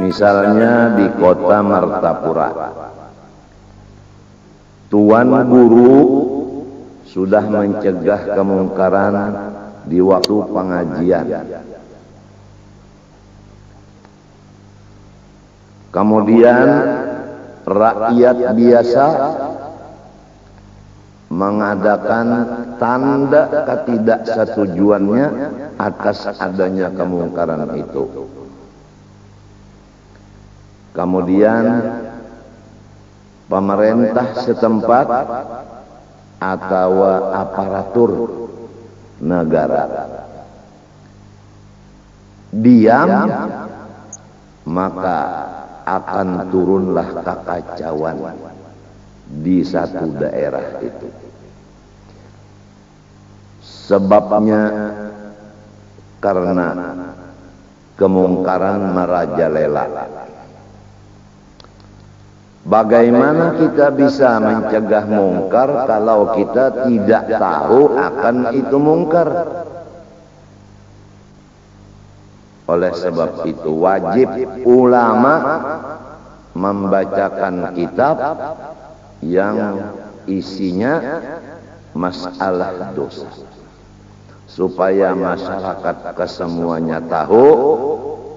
Misalnya di kota Martapura, tuan guru sudah mencegah kemungkaran di waktu pengajian. Kemudian rakyat biasa mengadakan tanda ketidaksetujuannya atas adanya kemungkaran itu. Kemudian pemerintah setempat atau aparatur negara diam, maka akan turunlah kekacauan di satu daerah itu. Sebabnya karena kemungkaran merajalela. Bagaimana kita bisa mencegah mungkar kalau kita tidak tahu akan itu mungkar? Oleh sebab itu wajib ulama membacakan kitab yang isinya masalah dosa, supaya masyarakat kesemuanya tahu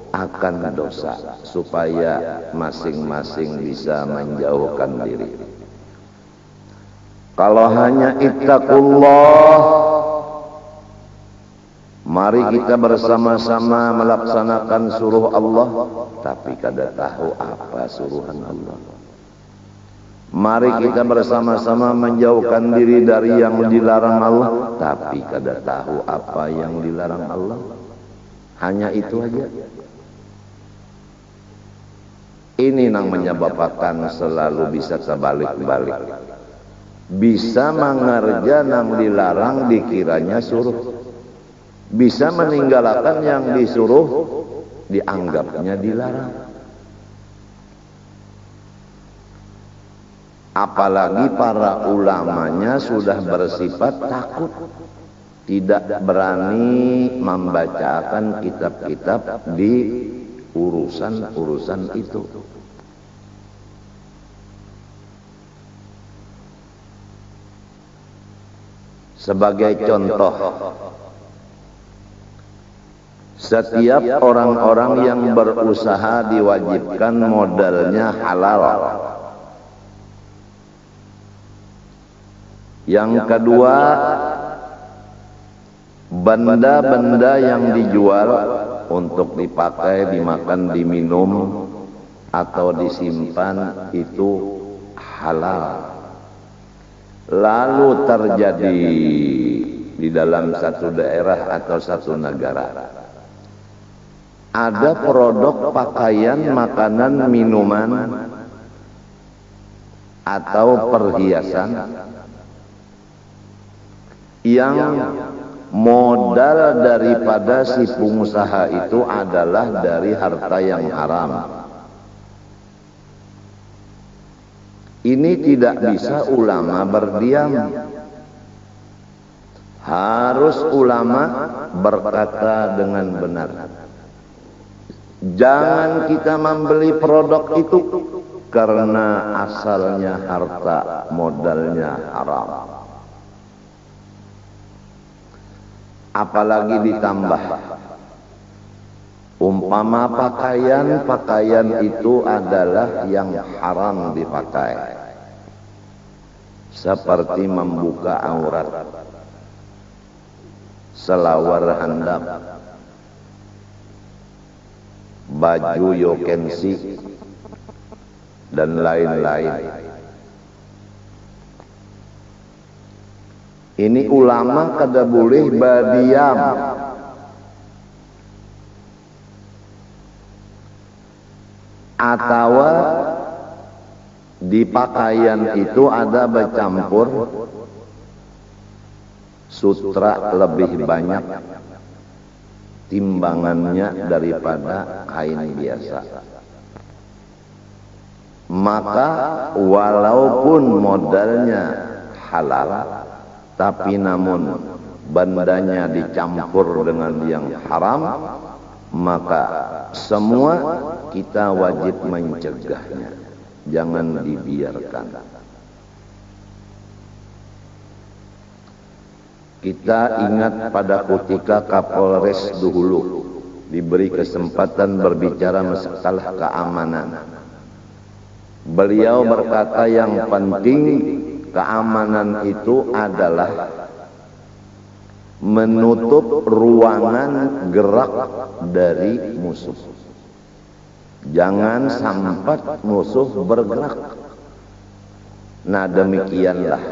akan dosa, supaya masing-masing bisa menjauhkan diri. Kalau hanya ittaqullah, mari kita bersama-sama melaksanakan suruh Allah, tapi kada tahu apa suruhan Allah. Mari kita bersama-sama menjauhkan diri dari yang dilarang Allah, tapi kada tahu apa yang dilarang Allah. Hanya itu aja. Ini yang menyebabkan selalu bisa terbalik-balik. Bisa mengerja yang dilarang dikiranya suruh. Bisa meninggalkan yang disuruh dianggapnya dilarang. Apalagi para ulamanya sudah bersifat takut, tidak berani membacakan kitab-kitab di urusan-urusan itu. Sebagai contoh, setiap orang-orang yang berusaha diwajibkan modalnya halal. Yang kedua, benda-benda yang dijual untuk dipakai, dimakan, diminum, atau disimpan itu halal. Lalu terjadi di dalam satu daerah atau satu negara, ada produk pakaian, makanan, minuman, atau perhiasan yang modal daripada si pengusaha itu adalah dari harta yang haram. Ini tidak bisa ulama berdiam. Harus ulama berkata dengan benar. Jangan kita membeli produk itu karena asalnya harta modalnya haram. Apalagi ditambah umpama pakaian itu adalah yang haram dipakai, seperti membuka aurat, selawar handap, baju yokensi, dan lain-lain. Ini ulama kada boleh berdiam. Atau di pakaian itu ada bercampur sutra lebih banyak timbangannya daripada kain biasa. Maka walaupun modalnya halal, tapi namun bandanya dicampur dengan yang haram, maka semua kita wajib mencegahnya, jangan dibiarkan. Kita ingat pada ketika Kapolres dahulu diberi kesempatan berbicara masalah keamanan. Beliau berkata yang penting keamanan itu adalah menutup ruangan gerak dari musuh. Jangan sampai musuh bergerak. Nah demikianlah.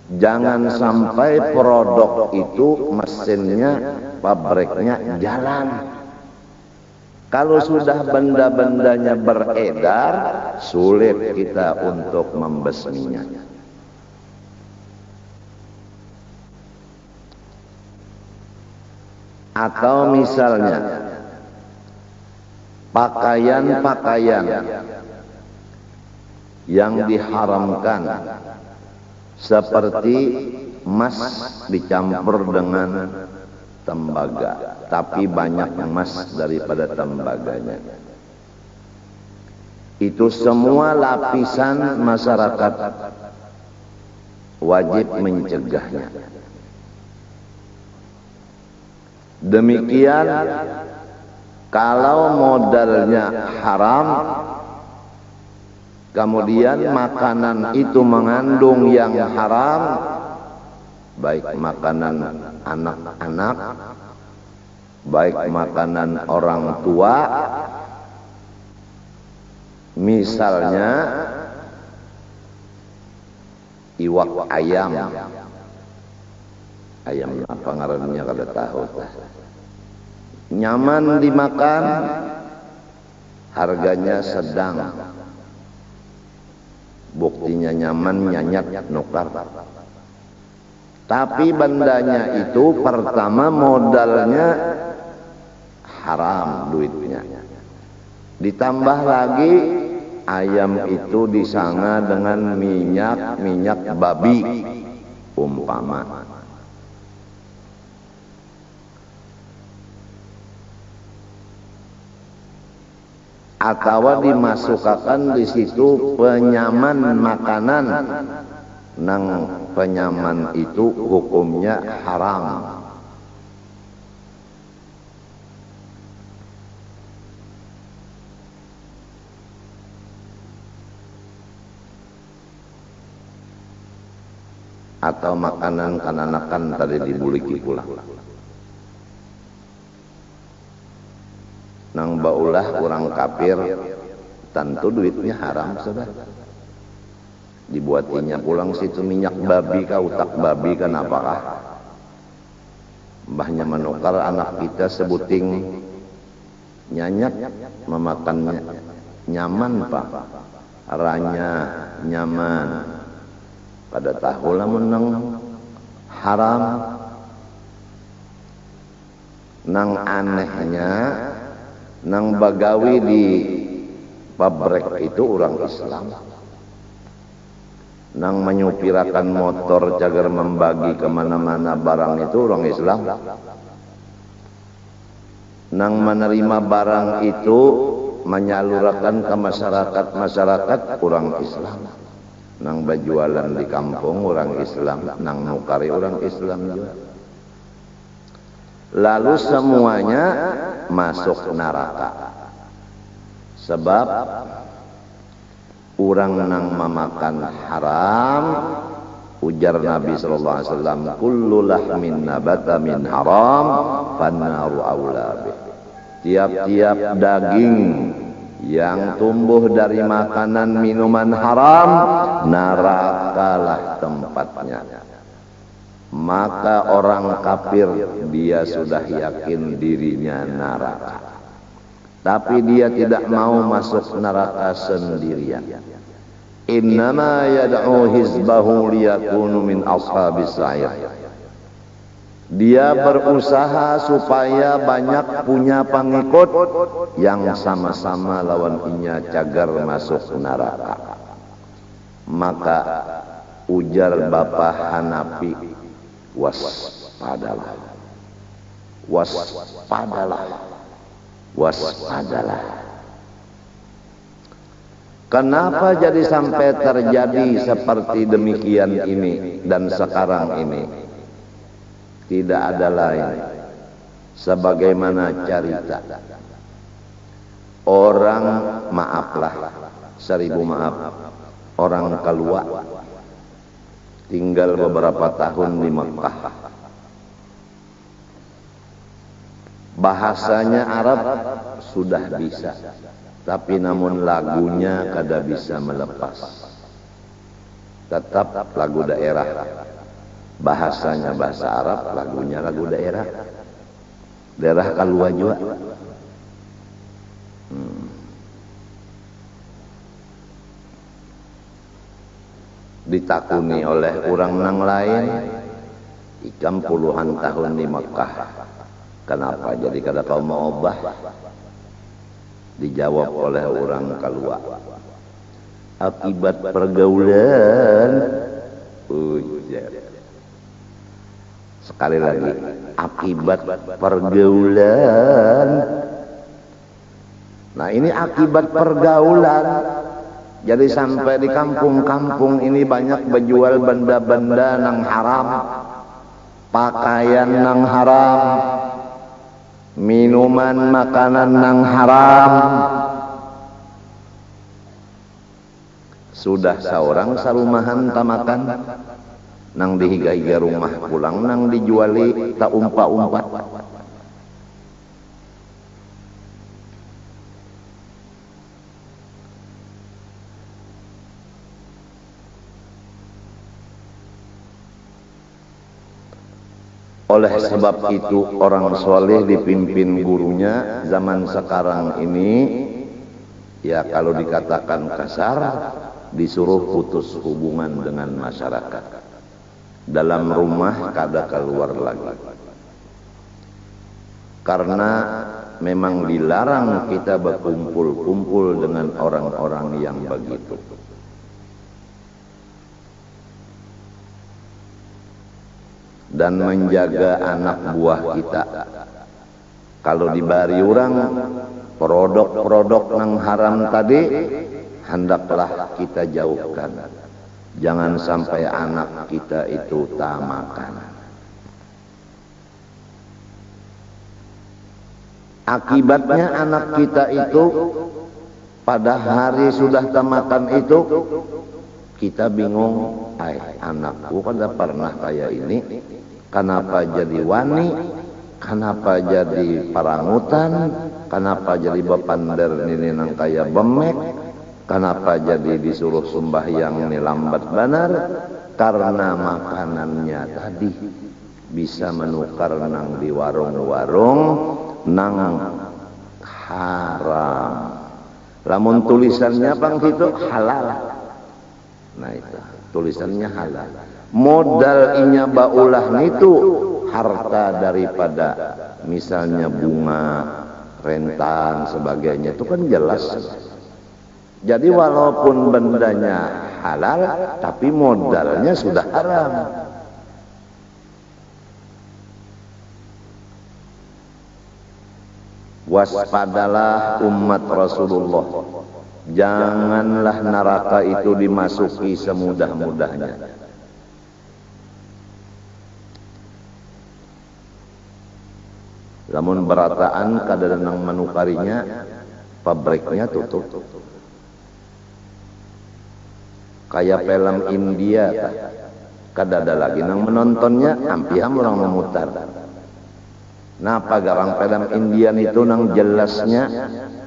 Jangan sampai produk itu mesinnya, pabriknya jalan. Kalau sudah benda-bendanya beredar, sulit kita untuk membasminya. Atau misalnya pakaian-pakaian yang diharamkan seperti emas dicampur dengan tembaga, tapi banyak emas daripada tembaganya. Itu semua lapisan masyarakat wajib mencegahnya. Demikian kalau modalnya haram, kemudian makanan itu mengandung yang haram, baik makanan anak-anak, baik makanan orang tua, misalnya iwak ayam. Ayam apa ngarannya kada tahu. Nyaman dimakan, harganya sedang. Buktinya nyaman, nyanyat, nukar. Tapi bandanya itu pertama modalnya haram duitnya. Ditambah lagi ayam itu disanga dengan minyak babi umpama. Atau dimasukkan di situ penyaman makanan, nang penyaman itu hukumnya haram. Atau makanan kananakan tadi dibuliki pula. Nang baulah orang kafir, tentu duitnya haram sudah. Dibuatinya pulang situ minyak babi kah, utak babi kan apakah? Mbahnya menukar anak kita sebuting nyanyat memakannya. Nyaman pak, aranya nyaman. Pada tahulah menang haram. Nang anehnya, nang bagawi di pabrik itu orang Islam. Nang menyupirakan motor cagar membagi kemana-mana barang itu orang Islam. Nang menerima barang itu menyalurkan ke masyarakat orang Islam. Nang berjualan di kampung orang Islam, nang nukari orang Islam juga. Lalu semuanya masuk neraka. Sebab orang nang memakan haram, ujar Nabi sallallahu alaihi wasallam, kullu lahmin nabata min haram fannaru aula bih. Tiap-tiap daging yang tumbuh dari makanan minuman haram, nerakalah tempatnya. Maka orang kafir dia sudah yakin dirinya neraka, tapi dia tidak mau masuk neraka sendirian. Innama yad'u hizbahu liyakunu min ashabis sa'ir. Dia berusaha supaya banyak punya pengikut yang sama-sama lawan inya cagar masuk neraka. Maka ujar Bapak Hanafi, waspadalah, waspadalah. waspadalah. Kenapa jadi sampai terjadi seperti demikian ini dan sekarang ini? Tidak ada lain sebagaimana cerita orang, maaflah, 1000 maaf, orang keluar tinggal beberapa tahun di Mekah. Bahasanya Arab sudah bisa, tapi namun lagunya kada bisa melepas. Tetap lagu daerah. Bahasanya bahasa Arab, lagunya lagu daerah. Daerah keluar juga. Ditakuni oleh orang nang lain, ikam puluhan tahun di Mekah. Kenapa jadi kada kau mau obah? Dijawab oleh orang keluar, akibat pergaulan. Ujar. Sekali lagi, akibat pergaulan. Nah, ini akibat pergaulan. Jadi sampai di kampung-kampung ini banyak berjual benda-benda nang haram, pakaian nang haram, minuman, makanan nang haram. Sudah seorang sarumahan tamakan nang dihiga-higa rumah pulang nang dijuali tak umpa-umpat. Oleh sebab itu orang soleh dipimpin gurunya zaman sekarang ini, ya kalau dikatakan kasar, disuruh putus hubungan dengan masyarakat. Dalam rumah kada keluar lagi. Karena memang dilarang kita berkumpul-kumpul dengan orang-orang yang begitu. Dan menjaga anak buah kita. Kalau dibari orang produk-produk nang haram tadi, hendaklah kita jauhkan. Jangan sampai anak kita itu tak makan. Akibatnya anak kita itu pada hari sudah tak makan itu, kita bingung. Anakku kan pernah kayak ini, kenapa jadi wani, kenapa jadi parangutan, kenapa jadi bepander ini nang kayak bemek, kenapa jadi disuruh sembahyang ini lambat benar? Karena makanannya tadi bisa menukar nang di warung-warung nang haram. Lamun tulisannya bang itu halal. Nah itu tulisannya halal. Modal inya baulah itu harta daripada misalnya bunga, rentan, sebagainya itu kan jelas. Jadi walaupun bendanya halal, tapi modalnya sudah haram. Waspadalah umat Rasulullah. Janganlah neraka itu dimasuki semudah-mudahnya. Lamun berataan kada nang menukarinya, pabriknya tutup. Kayak film India, kada ada lagi nang menontonnya, ampiam orang memutar. Napa garang film Indian itu nang jelasnya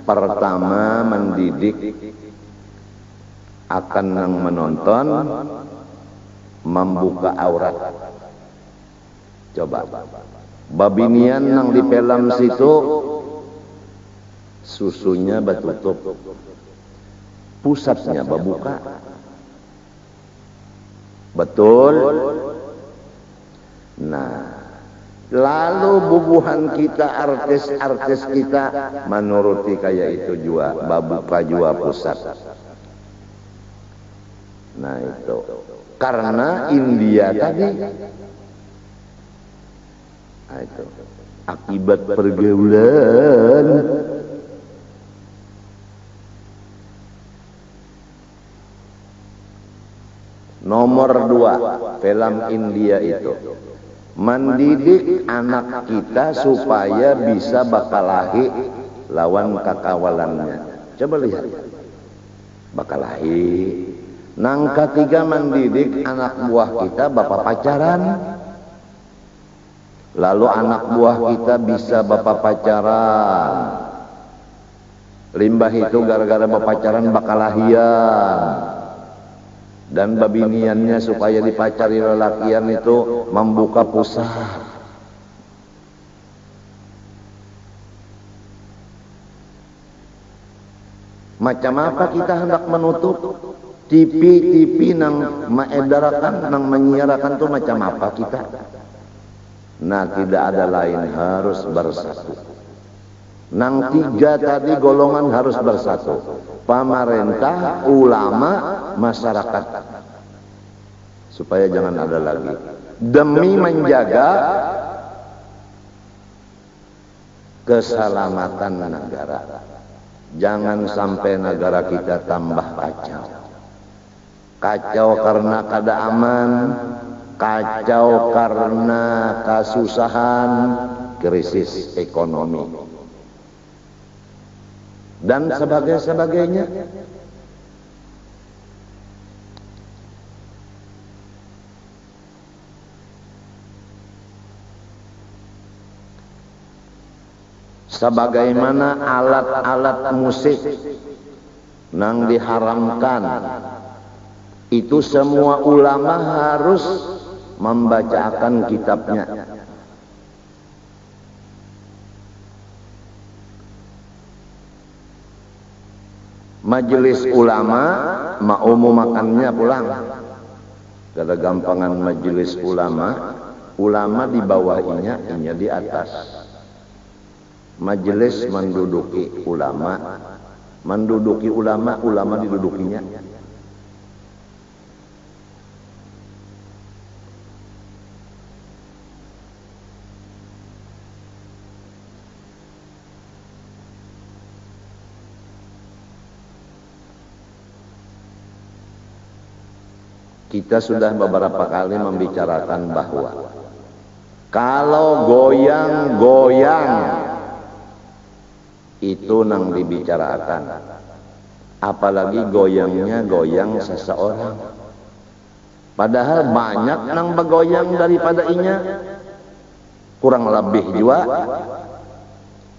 pertama mendidik akan nang menonton, membuka aurat. Coba babinian nang di film situ susunya batutup, pusatnya babuka. Betul. Nah, lalu bubuhan kita, artis-artis kita menuruti kayak itu jua, babuka jua pusat. Nah itu karena India tadi Nah, itu akibat pergaulan. Nomor 2, film India itu mendidik anak kita supaya bisa bakalahi lawan kakawalannya. Coba lihat, bakalahi. Nang ketiga, mendidik anak buah kita bapak pacaran. Lalu anak buah kita bisa bapak pacaran. Limbah itu gara-gara bapak pacaran bakalahian. Dan babiniannya supaya dipacari lelakian itu membuka pusat. Macam apa kita hendak menutup? TV nang menyedarkan, nang menyiarkan itu macam apa kita? Nah, tidak ada lain, harus bersatu. Nang 3 tadi golongan harus bersatu. Pemerintah, ulama, masyarakat. Supaya jangan ada lagi. Demi menjaga keselamatan negara. Jangan sampai negara kita tambah kacau. Kacau karena kada aman, kacau karena kesusahan, krisis ekonomi, dan sebagainya. Sebagaimana alat-alat musik nang diharamkan, itu semua ulama harus membacakan kitabnya. Majelis ulama mengumumkannya pulang. Kada gampangan majelis ulama, ulama di bawahnya, inya di atas. Majelis menduduki ulama, ulama didudukinya. Kita sudah beberapa kali membicarakan bahwa kalau goyang-goyang itu nang dibicarakan, apalagi goyangnya goyang seseorang. Padahal banyak nang begoyang daripada inya, kurang lebih juga.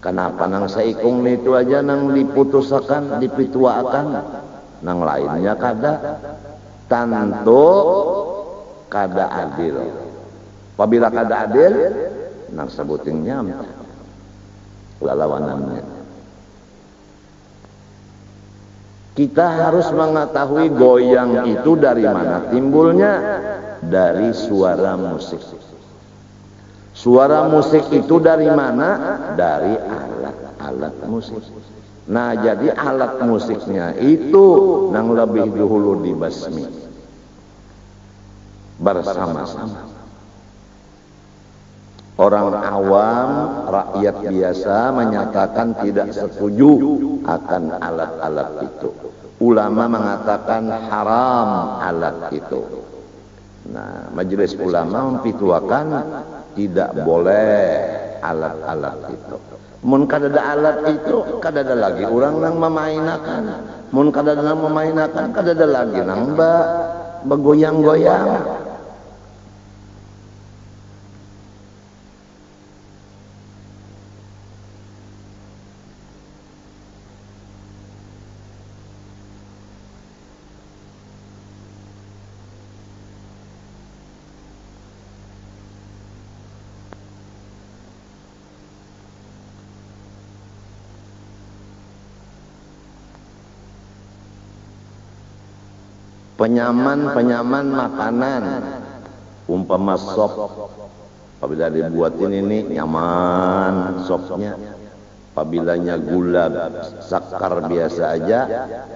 Kenapa nang seikung itu aja nang diputusakan, dipituakan, nang lainnya kada? Tentu kada adil. Apabila kada adil, nang sebutingnya lawanannya. Kita harus mengetahui goyang itu dari mana timbulnya. Dari suara musik. Suara musik itu dari mana? Dari alat-alat musik. Nah, jadi alat musiknya itu nang lebih dahulu dibasmi bersama-sama. Orang awam, rakyat biasa menyatakan tidak setuju akan alat-alat itu. Ulama mengatakan haram alat itu. Nah, majelis ulama mempituakan tidak boleh alat-alat itu. Mun kadada alat itu, kadada lagi orang nang memainakan. Mun kadada nang memainakan, kadada lagi nang begoyang-goyang. Penyaman makanan, umpama sop, apabila dibuatin ini nyaman sopnya. Apabilanya gula sakar biasa aja,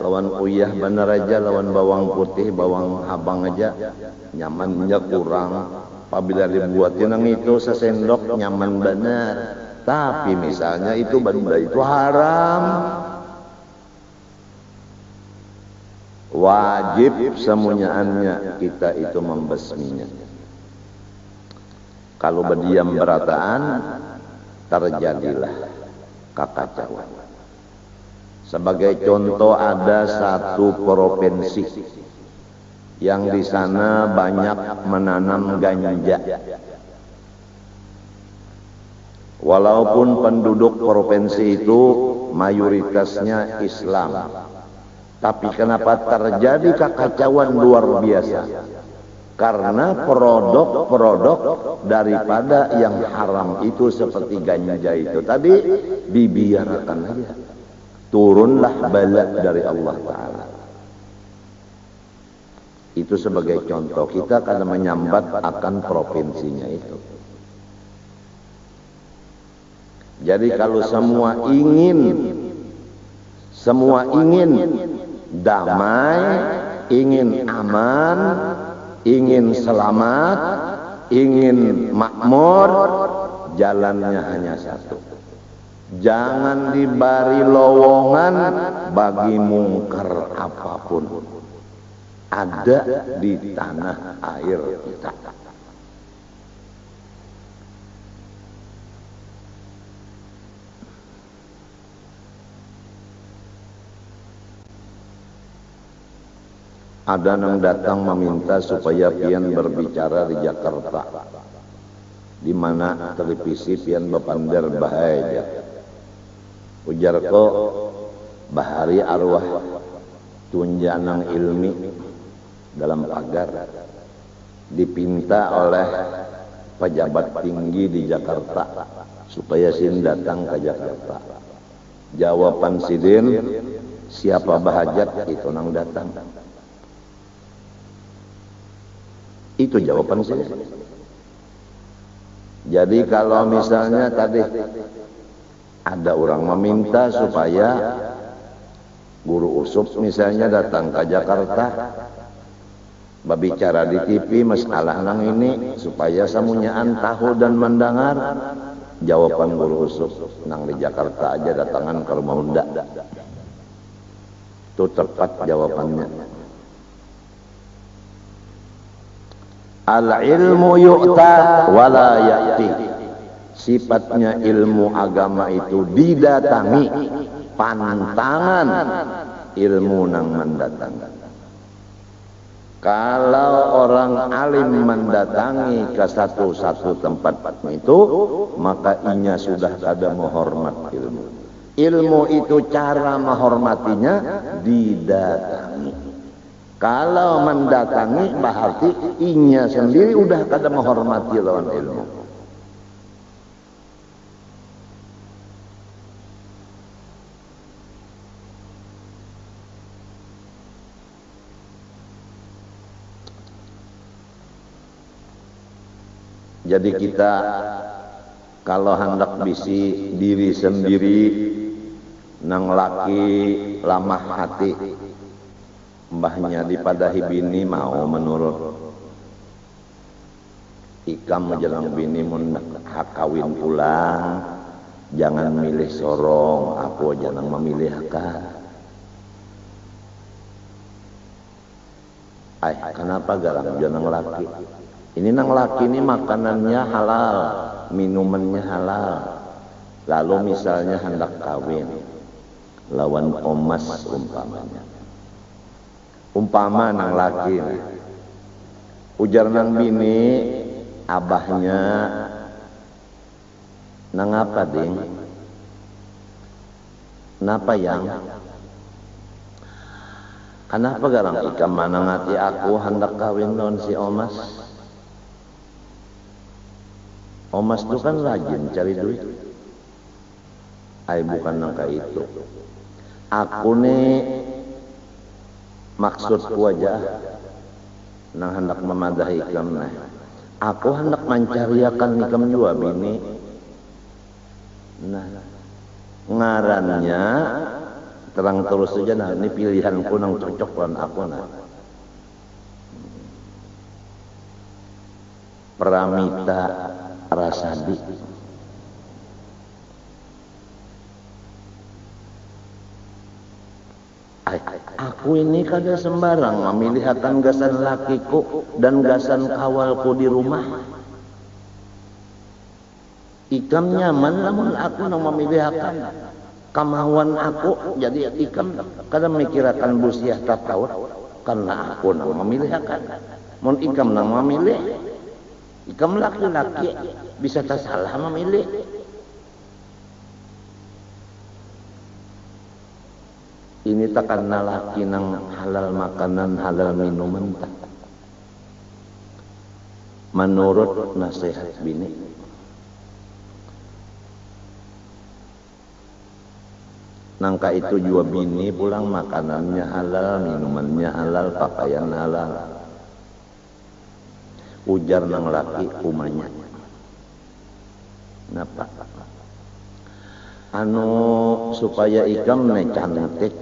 lawan uyah bener aja, lawan bawang putih, bawang habang aja, nyamannya kurang. apabila dibuatin yang itu sesendok nyaman benar. Tapi misalnya itu benda itu haram, wajib semunyaannya kita itu membasminya. Kalau berdiam berataan, terjadilah kekacauan. Sebagai contoh, ada satu provinsi yang di sana banyak menanam ganja. Walaupun penduduk provinsi itu mayoritasnya Islam, tapi kenapa terjadi kekacauan luar biasa? Karena produk-produk daripada yang haram itu seperti ganja itu tadi dibiarkan aja. Turunlah bala dari Allah Ta'ala. Itu sebagai contoh, kita akan menyambat akan provinsinya itu. Jadi kalau semua ingin damai, ingin aman, ingin selamat, ingin makmur, jalannya hanya satu. Jangan diberi lowongan bagi mungkar apapun. Ada di tanah air kita. Ada yang datang meminta supaya pian berbicara di Jakarta, di mana televisi pian bepander bahaya. Ujar ko bahari arwah tunjanang ilmi dalam pagar, dipinta oleh pejabat tinggi di Jakarta supaya sin datang ke Jakarta. Jawaban sidin, siapa bahajat itu nang datang. Itu jawaban saya. Jadi kalau misalnya tadi ada orang meminta supaya guru usup misalnya datang ke Jakarta, berbicara di TV masalah nang ini supaya semuanyaan tahu dan mendengar, jawaban guru usup nang di Jakarta aja datangan ke rumah unda. Itu tepat jawabannya. Al-ilmu yu'ta wala ya'ti. Sifatnya ilmu agama itu didatangi, pantangan ilmu nang mendatangi. Kalau orang alim mendatangi ke satu tempat itu, maka inya sudah ada menghormat ilmu. Ilmu itu cara menghormatinya didatangi. Kalau mendatangi berarti inya sendiri udah kada menghormati lawan ilmu. Jadi kita kalau hendak bisi diri sendiri nang laki lamah hati, mbahnya dipadahi bini mau menurut ikam menjelang bini mun hak kawin pulang, jangan milih sorong, aku jangan memilih haka. Kenapa garam jangan laki? Ini nang laki ini makanannya halal, minumannya halal. Lalu misalnya hendak kawin lawan omas umpamanya. Umpama nang laki, ujar nang bini, abahnya nang apa ding? Napa yang? Kenapa garang ikam manangati aku hendak kawin lawan si omas? Omas itu kan rajin cari duit. Bukan nangka itu. Aku nih maksudku aja nang hendak memadahi ikam nah. Aku hendak mencariakan ikam jua bini. Nah, ngarannya terang terus saja nah, ini pilihanku nang cocok dengan aku nah. Pramita Rasadi. Aku ini kada sembarang memilihakan gasan lakiku dan gasan kawalku di rumah. Ikam nyaman lamun aku nang memilihakan kamahuan aku, jadi ikam kada mikirakan busiah tatawur karena aku nang memilihakan. Mun ikam nang memilih, ikam laki-laki bisa tak salah memilih. Ini takkan laki nang halal makanan, halal minuman tak. Menurut nasihat bini. Nangka itu juga bini pulang makanannya halal, minumannya halal, pakaian halal. Ujar nang laki umanya. Napa? Supaya ikam cantik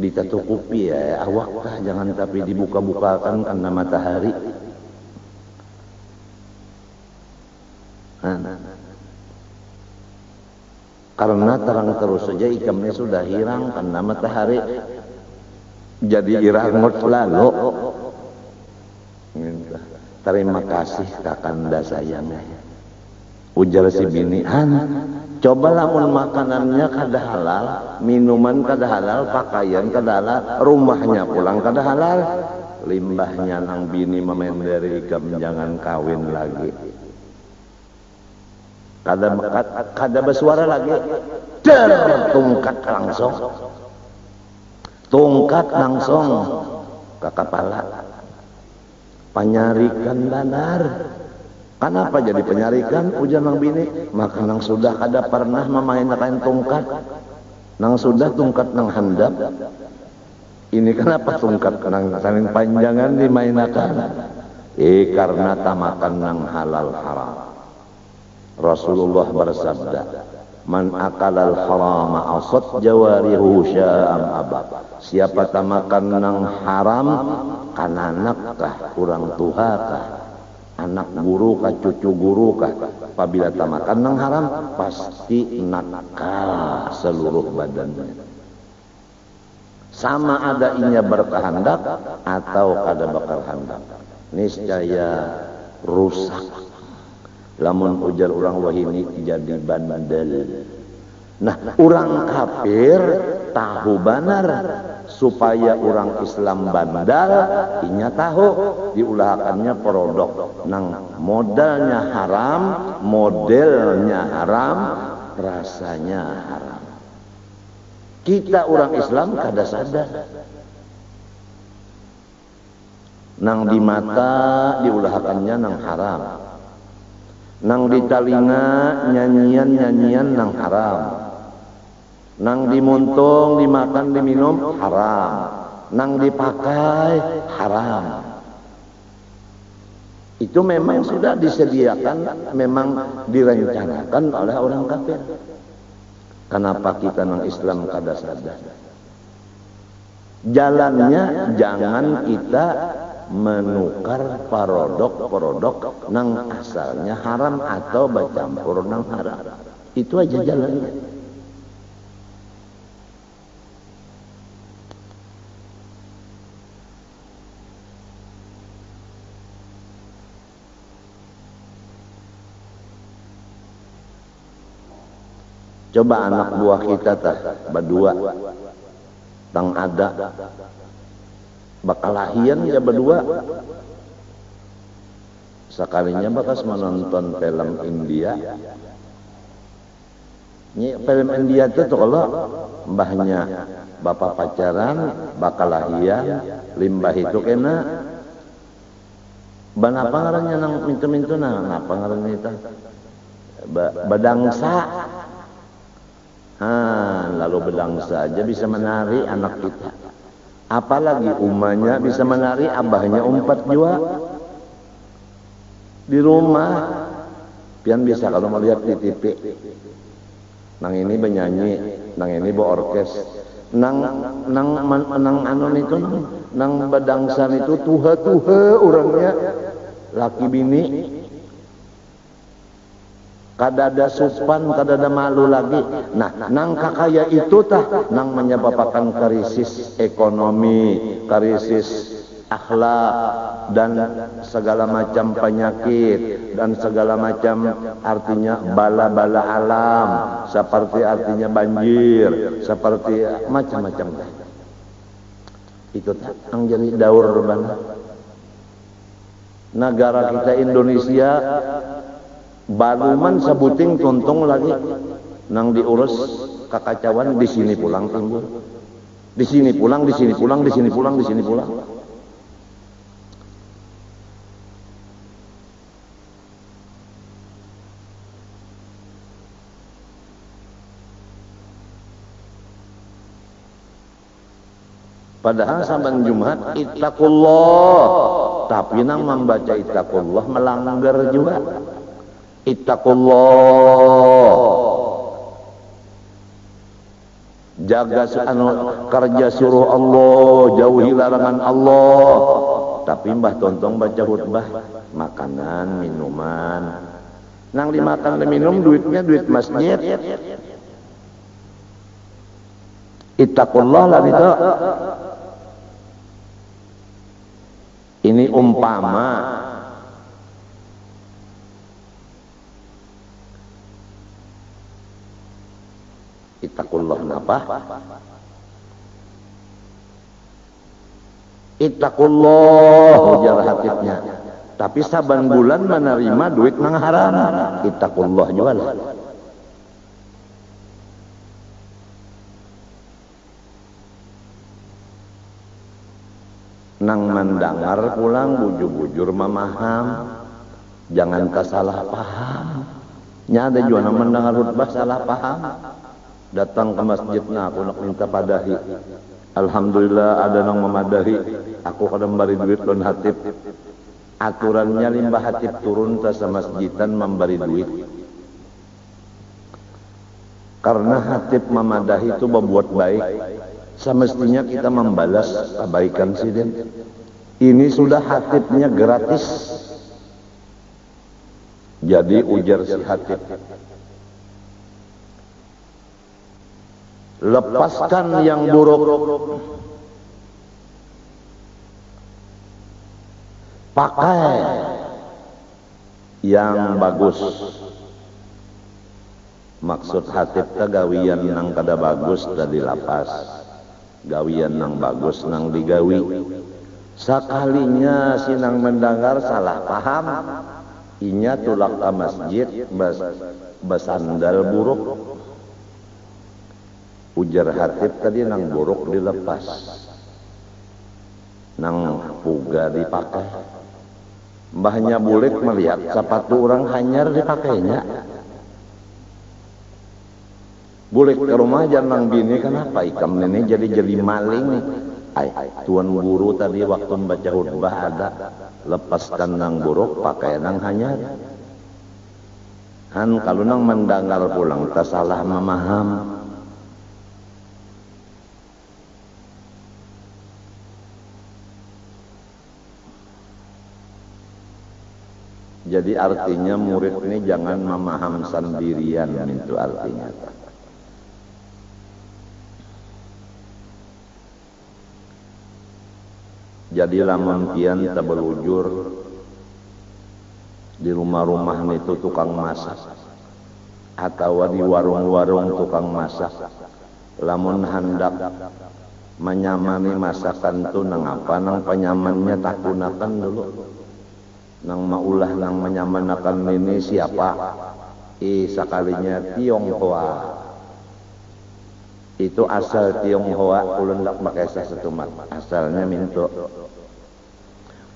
ditatukupi ya awak kah, jangan tapi dibuka-bukakan karena matahari. Karena terang terus saja ikamnya sudah hirang karena matahari, jadi irangot lalu. Terima kasih kakanda sayang. Ujar si bini, coba lamun makanannya kada halal, minuman kada halal, pakaian kada halal, rumahnya pulang kada halal, limbahnya nang bini memenderi ikam jangan kawin lagi. Kada bersuara lagi, tungkat langsung ke kepala, penyarikan benar. Kenapa jadi penyarikan? Ujar nang bini, maka nang sudah kada pernah memainkan tungkat, nang sudah tungkat nang handap. Ini kenapa tungkat nang saling panjangan dimainakan? Karena tamakan nang halal haram. Rasulullah bersabda, man akalal harama asad jawarihu sya'am abab. Siapa tamakan nang haram, kananak kah, kurang tuha kah, anak guru kah, cucu guru kah, apabila tamakan nang haram pasti nakal seluruh badannya. Sama ada inya berkehendak atau kada berkehendak, niscaya rusak. Lamun ujar orang wahini jadi bandel. Nah, orang kafir tahu benar supaya orang Islam bandal, inya tahu diulahakannya produk nang modalnya haram, modelnya haram, rasanya haram. Kita orang Islam kada sadar. Nang di mata diulahakannya nang haram. Nang di telinga nyanyian-nyanyian nang haram. Nang dimuntung, dimakan, diminum haram. Nang dipakai haram. Itu memang sudah disediakan, memang direncanakan oleh orang kafir. Kenapa kita nang Islam kada sadar? Jalannya jangan kita menukar produk nang asalnya haram atau bercampur nang haram. Itu aja jalannya. Coba anak buah kita berdua tang ada bakalahian ya berdua, sekalinya bakas menonton film India. Ini film India itu tuh kalau mbahnya bapak pacaran, bakalahian, limbah itu kena apa ngarannya nang mintu-mintu apa ngarannya itu bedangsa. Lalu bedangsa aja bisa menari anak kita. Apalagi umahnya bisa menari, abahnya umpat juga di rumah. Pian bisa kalau melihat di TV. Nang ini benyanyi, nang ini berorkes, nang anu itu, nang bedangsan itu tuha orangnya. laki bini kadada supan, kadada malu lagi. Nah, nang kakaya itu tah nang menyebabkan krisis ekonomi, krisis akhlak, dan segala macam penyakit, dan segala macam artinya bala-bala alam, seperti artinya banjir, seperti macam-macam. Itu tah ang jadi daur bana. Negara kita Indonesia baluman sebuting tuntung lagi nang diurus kekacauan, di sini pulang timbul, di sini pulang, di sini pulang, di sini pulang, di sini pulang. Padahal saban Jumat ittaqullah, tapi nang membaca ittaqullah melanggar juga. Ittaqullah, jaga kerja suruh Allah, jauhi larangan Allah. Tapi mbah tontong baca khutbah makanan, minuman, nang dimakan dan minum duitnya duit masjid. Ittaqullah lah itu. Ini umpama ittaqullah napa? Ittaqullah ujar hatibnya. Tapi saban bulan menerima duit nang haram. Ittaqullah juga lah. Nang mendengar pulang bujur-bujur memaham, jangan salah paham. Nyada juga nang mendengar khutbah salah paham. Datang ke masjid, nah aku nak minta padahi. Alhamdulillah ada nang memadahi. Aku kadang beri duit lon hatib. Aturannya limbah hatib turun ke masjidan memberi duit. Karena hatib memadahi itu berbuat baik. Semestinya kita membalas kebaikan sidin. Ini sudah hatibnya gratis. Jadi ujar si hatib, lepaskan yang buruk, pakai yang bagus. Maksud hatib gawian nang kada bagus tadi lapas, gawian nang bagus nang digawi. Sakalinya sinang mendengar salah paham, inya tulak ke masjid basandal buruk. Ujar hatib tadi nang buruk dilepas, nang puga dipakai. Mbahnya bulik melihat sepatu orang hanyar dipakainya. Bulik ke rumah jangan bini, kenapa ikam ini jadi maling nih. Tuan guru tadi waktu membaca khutbah ada, lepaskan nang buruk pakai nang hanyar. Han kalau nang mendengar pulang tak salah memaham. Jadi artinya murid ini jangan memaham sendirian, itu artinya. Jadi lamun kian tabelujur di rumah-rumah itu tukang masak atau di warung-warung tukang masak, lamun hendak menyamani masakan tu nang apa nang penyamannya tak gunakan dulu. Nang maulah nang menyamanakan ini siapa? Sakalinya Tionghoa. Itu asal Tionghoa, ulun dak pakai sasetumat. Asalnya minto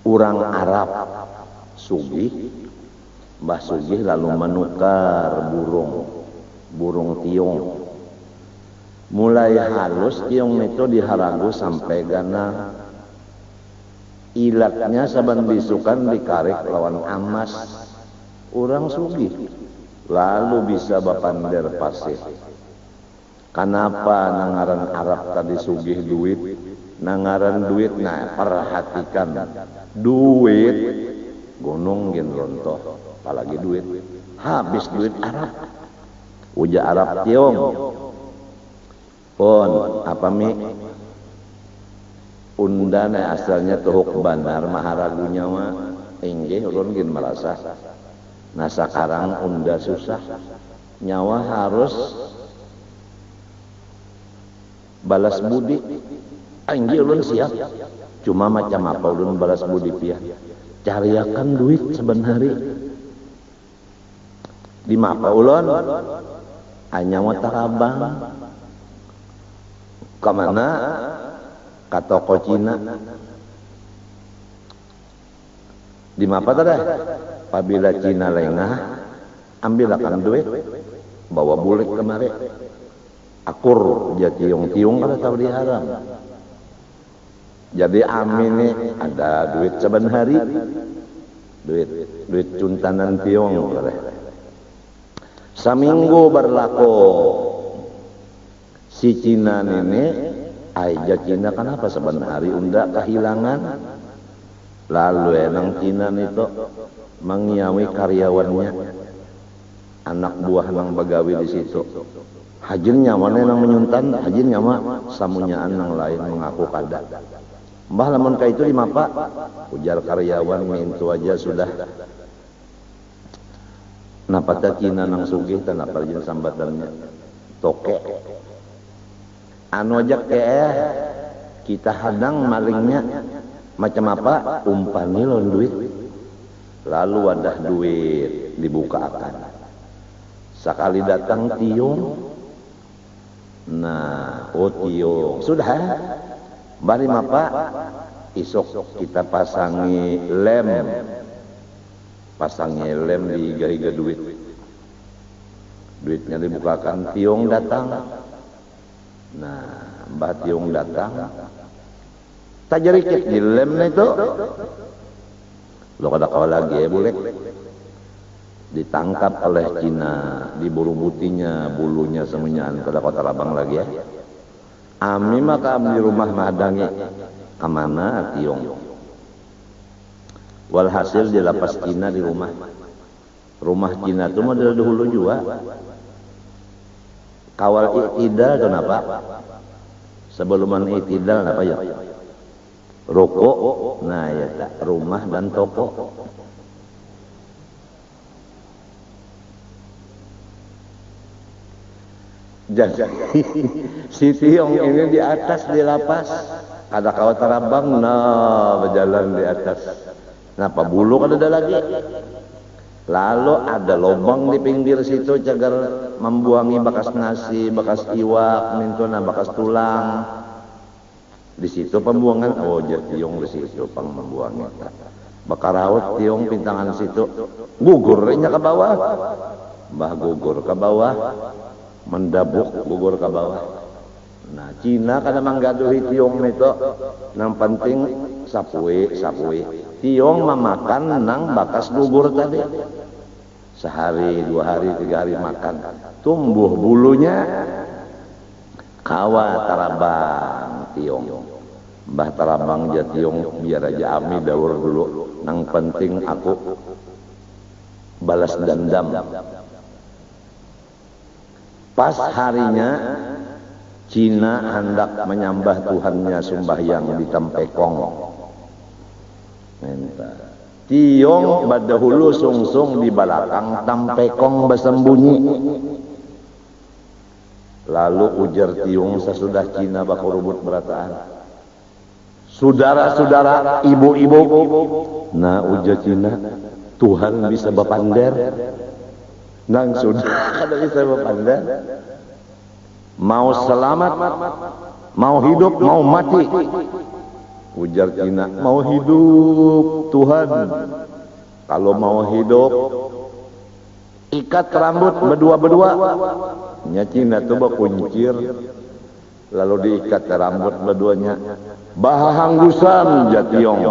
orang Arab sugih, Mbah Sugih lalu menukar burung tiong. Mulai halus tiong itu diharagu sampai gana ilatnya saban bisukan dikarik lawan amas. Orang sugih lalu bisa bapander pasir. Kenapa nangaran Arab tadi sugih duit? Nangaran duit, nah perhatikan duit gunung gen rontoh, apalagi duit. Habis duit Arab. Uja Arab tiong. Pon apa mi? Undana asalnya tuhuk banar maharagunya mah inggih ulun gen merasa. Nah sekarang unda susah. Nyawa harus balas budi. Inggih ulun siap. Cuma macam apa ulun balas budi pian? Cariakan duit sebenari. Di mapa ulun? Hanya mau tarabang. Kemana? Ka toko Cina. Di mapa tadi? Apabila Cina lengah, ambilkan duit, bawa bulik kemari. Akur, dia tiung-tiung kada tahu diharam. Jadi amin nih ada duit saban hari, duit cuntanan tiung. Saminggu berlaku si Cina ini. Aja Cina kenapa sebenarnya unda kehilangan lalu enang Cina itu mengiawi karyawannya anak buah nang bagawi di situ hajin nyawane nang menyuntan hajin nyama samunyaan nang lain mengaku kada mbah lamun ka itu di mapa ujar karyawan mintu aja sudah napata Cina nang sugih tan apa jeung sambatannya toke anu aja kita hadang malingnya macam apa umpani lon duit lalu wadah duit dibukakan sekali datang tiung nah tiung sudah bari mapa isok kita pasangi lem di iga-iga duitnya dibukakan tiung datang. Nah, Mbah Tiung datang, tak jerikit di lem itu, lo kada kau lagi ya boleh, ditangkap oleh Cina, diburu butinya, bulunya semuanya, kada kau terabang lagi ya. Ami maka di rumah madangi, kemana Tiung? Walhasil dilapas Cina di rumah Cina itu model dahulu juga. Kawal i'tidal kenapa? Sebelum i'tidal apa ya? Ruko, nah ya tak rumah dan toko. Jadi si Tiong ini di atas di lapas, ada kawat terabang, nah berjalan di atas. Kenapa bulu kan ada lagi? Lalu ada lubang di pinggir situ cagar membuangi bekas nasi, bekas iwak, mintuna bekas tulang. Di situ pembuangan, oh Tiong di situ pang membuangnya. Bakar raut Tiong pintangan situ, gugurnya ke bawah. Mbah gugur ke bawah, mendabuk gugur ke bawah. Nah Cina kadang manggaduhi Tiong itu, nang penting sapui. Tiong memakan nang bakas gugur tadi. Sehari, 2 hari, 3 hari makan. Tumbuh bulunya. Kawa tarabang Tiong. Mbah tarabang ja Tiong biar aja ami daur dulu. Nang penting aku balas dendam. Pas harinya Cina hendak menyembah Tuhannya sembahyang di Tempekong. Tiong badahulu sungsung di belakang Tempekong bersembunyi. Lalu ujar Tiong sesudah Cina baku rubut berataan. Saudara-saudara, ibu-ibu. Nah ujar Cina, Tuhan bisa bapander. Nang sudah kada bisa bapander. Mau selamat, mau hidup, mau mati. Ujar Cina, mau hidup Tuhan. Kalau mau hidup, ikat rambut berdua-berdua. Nya Cina tuh bakuncir, lalu diikat rambut berduanya. Bahanggusan Jationg,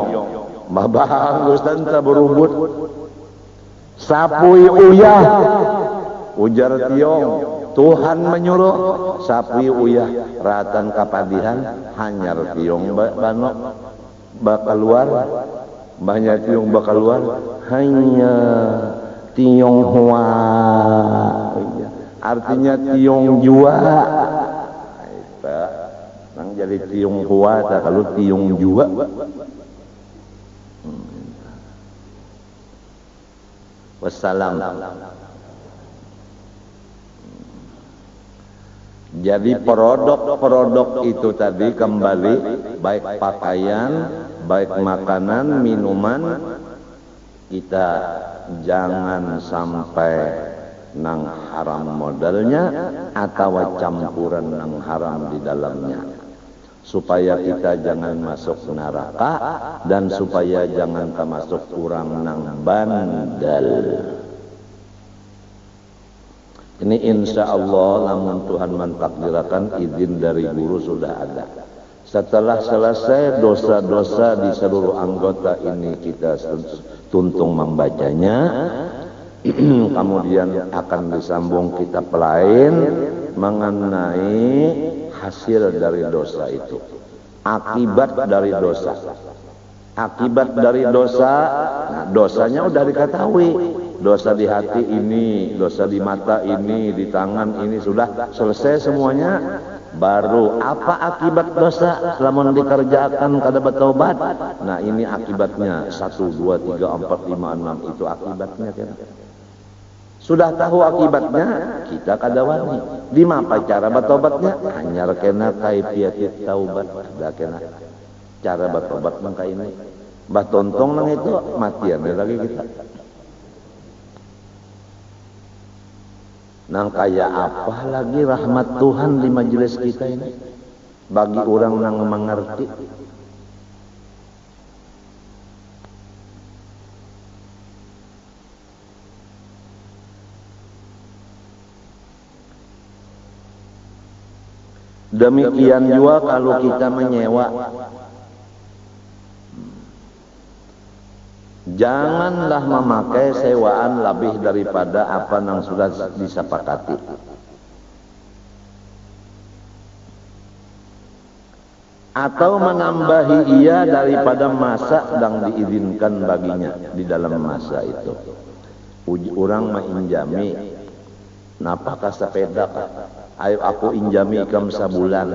bahanggusan tak berubut. Sapui uyah, ujar Tiong. Tuhan menyuruh sapi uyah ratan kapadihan hanyar Tiong banok keluar banyak tiung bakal keluar hanya Tionghoa, artinya tiung jua. Eta nang jadi Tionghoa tak kalau tiung jua. Wassalam. Jadi produk itu tadi kembali baik pakaian, baik makanan, minuman, kita jangan sampai nang haram modalnya atau campuran nang haram di dalamnya, supaya kita jangan masuk neraka dan supaya jangan termasuk kurang nang bandel. Ini insya Allah namun Tuhan mentakdirkan izin dari guru sudah ada. Setelah selesai dosa-dosa di seluruh anggota ini kita tuntung membacanya, kemudian akan disambung kitab lain mengenai hasil dari dosa itu, akibat dari dosa. Akibat dari dosa, nah dosanya udah diketahui. Dosa di hati ini, dosa di mata ini, di tangan ini, sudah selesai semuanya. Baru apa akibat dosa lamun dikerjakan kada bertobat. Nah ini akibatnya 1, 2, 3, 4, 5, 6 itu akibatnya kan. Sudah tahu akibatnya kita kada wani. Di apa cara bertobatnya? Anyar kena kaifiat taubat, ada kena cara bertobat mangka ini. Bah tontong nang itu matian lagi kita. Nang kaya apa lagi rahmat Tuhan di majelis kita ini bagi orang yang mengerti. Demikian juga kalau kita menyewa, janganlah memakai sewaan lebih daripada apa yang sudah disepakati. Atau menambahi ia daripada masa yang diizinkan baginya di dalam masa itu. Orang menginjami, napakah sepeda? Ayo aku injami ikam sebulan,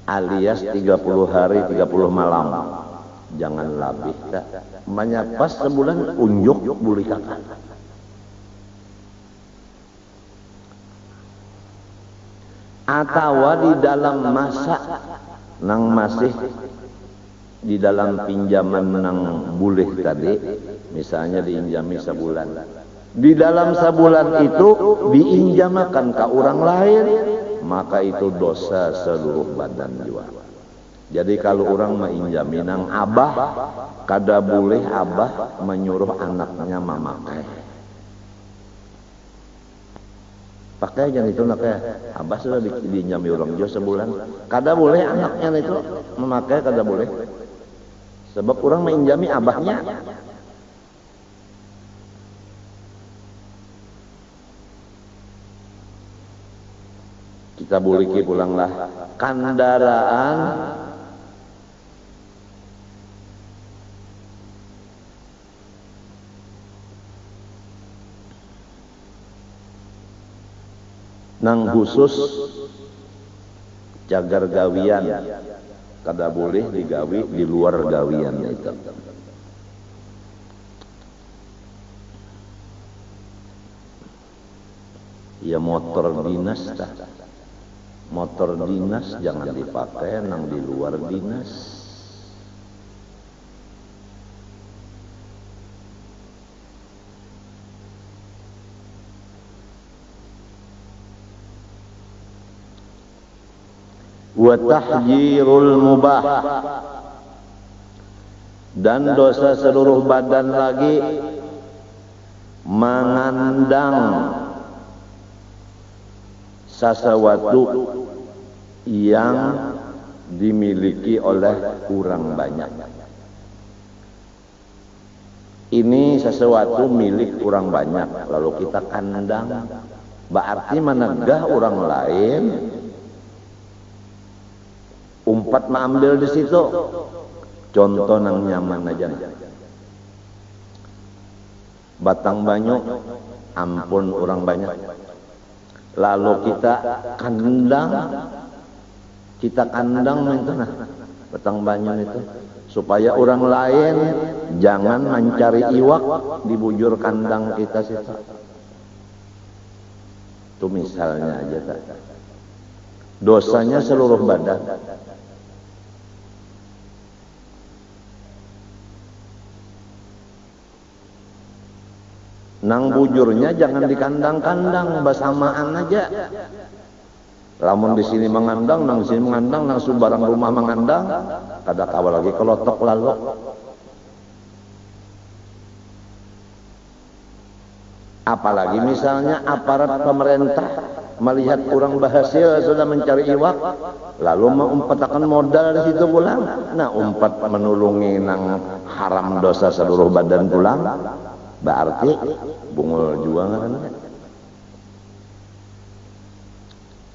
alias 30 hari 30 malam. Jangan lebih tak. Banyak pas sebulan unjuk boleh kakak. Atau di dalam masa nang masih di dalam pinjaman nang boleh tadi, misalnya diinjami sebulan. Di dalam sebulan itu diinjamakan ke orang lain, maka itu dosa seluruh badan juga. Jadi kalau orang menginjami nang abah, kada boleh abah menyuruh anaknya memakai. Pakai jangan itu nak abah sudah diinjami orang juga sebulan. Kada boleh anaknya itu memakai, kada boleh. Sebab orang menginjami abahnya. Kita boleh pulanglah kendaraan nang khusus jagar gawian, kada boleh digawi di luar gawian itu. Ya motor dinas dah. Motor dinas jangan dipakai nang di luar dinas. Wa tahjirul mubah, dan dosa seluruh badan lagi mengandang sesuatu yang dimiliki oleh orang banyak. Ini sesuatu milik orang banyak, lalu kita kandang, berarti menegah orang lain. Umpat mengambil di situ. Contoh nang nyaman aja. Batang Banyu, ampun orang banyak. Lalu kita kandang itu nah, Batang Banyu itu supaya orang lain jangan mencari iwak di bujur kandang kita situ. Itu misalnya aja tak. Dosanya seluruh badan. Nang bujurnya jangan di kandang-kandang, bersamaan aja. Lamun di sini mengandang, nang sini mengandang, nang sembarang rumah mengandang, kada kawal lagi kelotok lalu. Apalagi misalnya aparat pemerintah melihat orang berhasil sudah mencari iwak, lalu mengumpetakan modal di situ pulang. Nah, umpat menulungi nang haram dosa seluruh badan pulang, berarti bungul juga kan?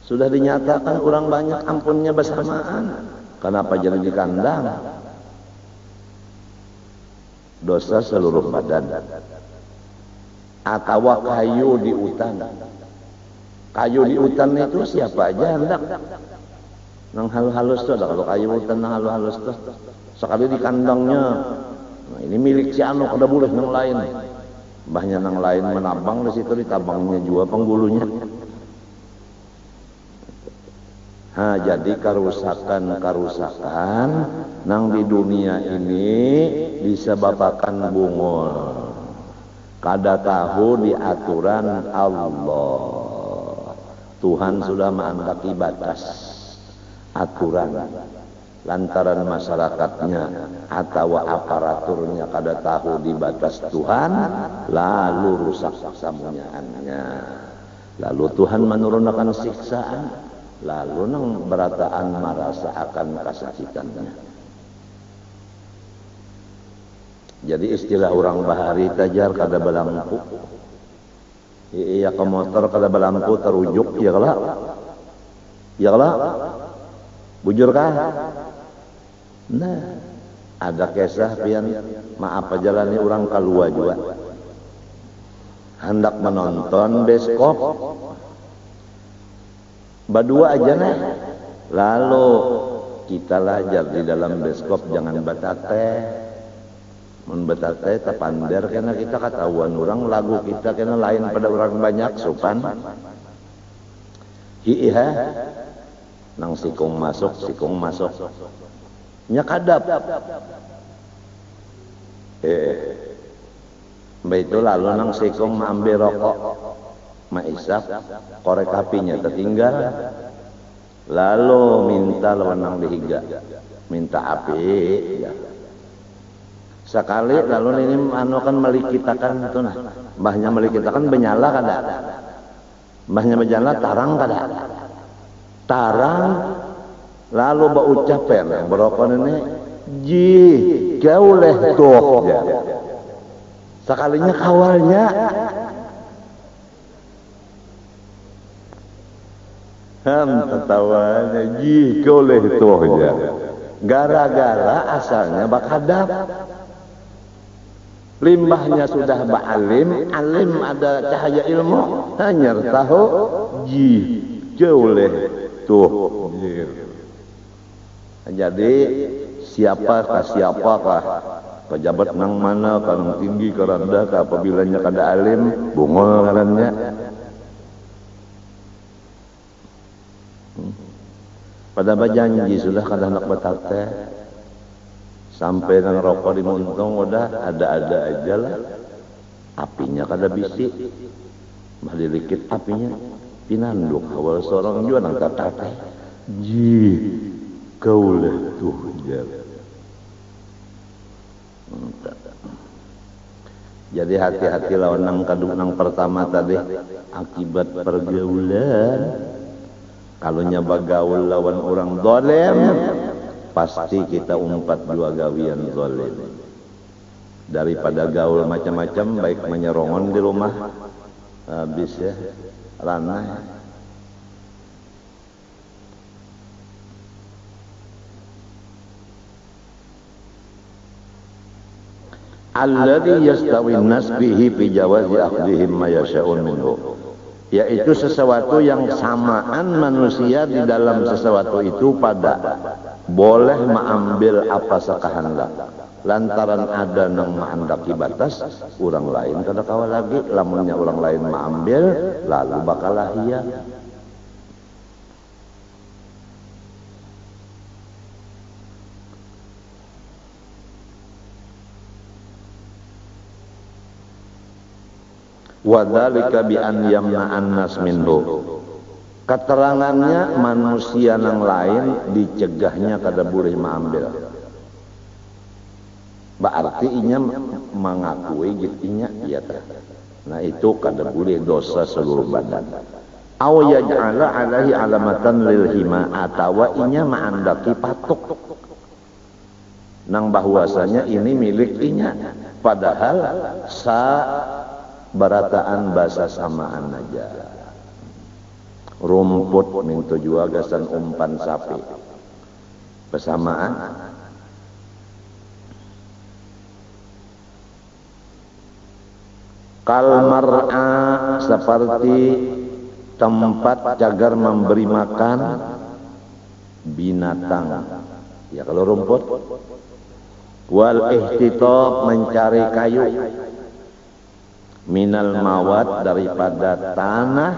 Sudah dinyatakan orang banyak ampunnya bersamaan. Kenapa jadi di kandang? Dosa seluruh badan. Atau kayu di hutan. Kayu di hutan itu siapa aja hendak. Nang halus-halus tuh, kalau kayu hutan nang halus-halus tuh. Sekali di kandangnya, nah ini milik si anu, kada boleh nang lain. Mbahnya nang lain menabang di situ, ditabangnya juga penggulunya. Nah, jadi karusakan nang di dunia ini disebabkan bungul. Kada tahu di aturan Allah. Tuhan sudah mengangkat batas aturan. Lantaran masyarakatnya atau aparaturnya kada tahu di batas Tuhan, lalu rusak samunyaannya. Lalu Tuhan menurunkan siksaan. Lalu nang berataan merasa akan kesakitannya. Jadi istilah orang bahari tajar kada balampu. Iya ke motor kada balampu terujuk ya kala. Ya kala. Bujur kah? Nah, ada kisah pian maaf jalani orang kalua juga. Hendak menonton bioskop. Berdua aja nih. Lalu kita lajar di dalam bioskop jangan batate. Mun batate tapander karena kita ketahuan orang lagu kita karena lain pada orang banyak sopan. Hiha. Nang sikung masuk. Nya kadap. Mbak itu lalu nang sikung ambil rokok. Maisap korek apinya tertinggal, lalu minta lawan dihiga, minta api ya. Sekali lalu ini anu kan melikitakan itu nah, mbahnya melikitakan benyala kada, mbahnya benyala tarang kada, tarang lalu baucapen berokon ini ji kau leh tuh ya. Sekalinya kawalnya tertawanya jika oleh tohnya gara-gara asalnya bakadap limbahnya sudah ba'alim alim ada cahaya ilmu hanya tahu jika oleh toh. Jadi siapakah pejabat nang mana kanang tinggi ke rendah apabila kada alim bungol karannya. Pada berjanji sudah kada nak batate sampai nang rokok dimuntung udah ada aja lah apinya kada bisi mah dikit apinya pinanduk awal sorong juga nang tatate ji kaulah tuh jar. Jadi hati-hati lawan nang kadung nang pertama tadi akibat pergaulan. Kalau nyaba gaul lawan orang zalim, pasti kita umpat dua gawian zalim. Daripada gaul macam-macam, baik menyerongon di rumah, habis ya, ranah. alladzi yastawi an-nas bihi fi jawazi akhdihim ma yasha'un minhu, yaitu sesuatu yang samaan manusia di dalam sesuatu itu pada boleh mengambil apa sakahandak, lantaran ada nang maandaki batas orang lain kada kawa lagi, lamunnya orang lain mengambil lalu bakalah iya. Wadzalika bi an yamna'an nas minhu, keterangannya manusia yang lain dicegahnya kada boleh mengambil, berarti inya mengakui gitunya iya tah. Nah itu kada boleh dosa seluruh badan. Aw yaj'ala alaihi alamatan lil hima, atawa inya maandaki patok nang bahwasanya ini milik inya, padahal barataan bahasa samaan aja. Rumput mintu jua gasan umpan sapi, bersamaan. Kalmar'a, seperti tempat cagar memberi makan binatang, ya kalau rumput. Wal ihtitab, mencari kayu, minal mawad, daripada tanah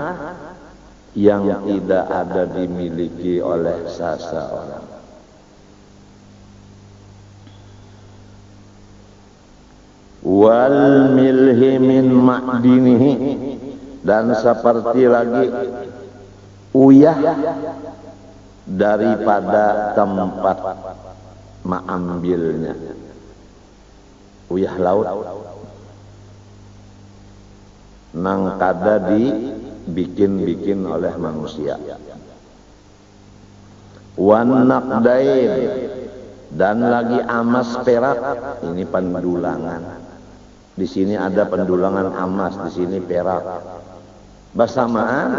yang tidak ada dimiliki oleh seseorang. Wal milhi min ma'dinihi, dan seperti lagi uyah daripada tempat mengambilnya, uyah laut nang kada dibikin-bikin oleh manusia. Wan naqdain, dan lagi amas perak, ini pendulangan. Di sini ada pendulangan emas, di sini perak. Bersamaan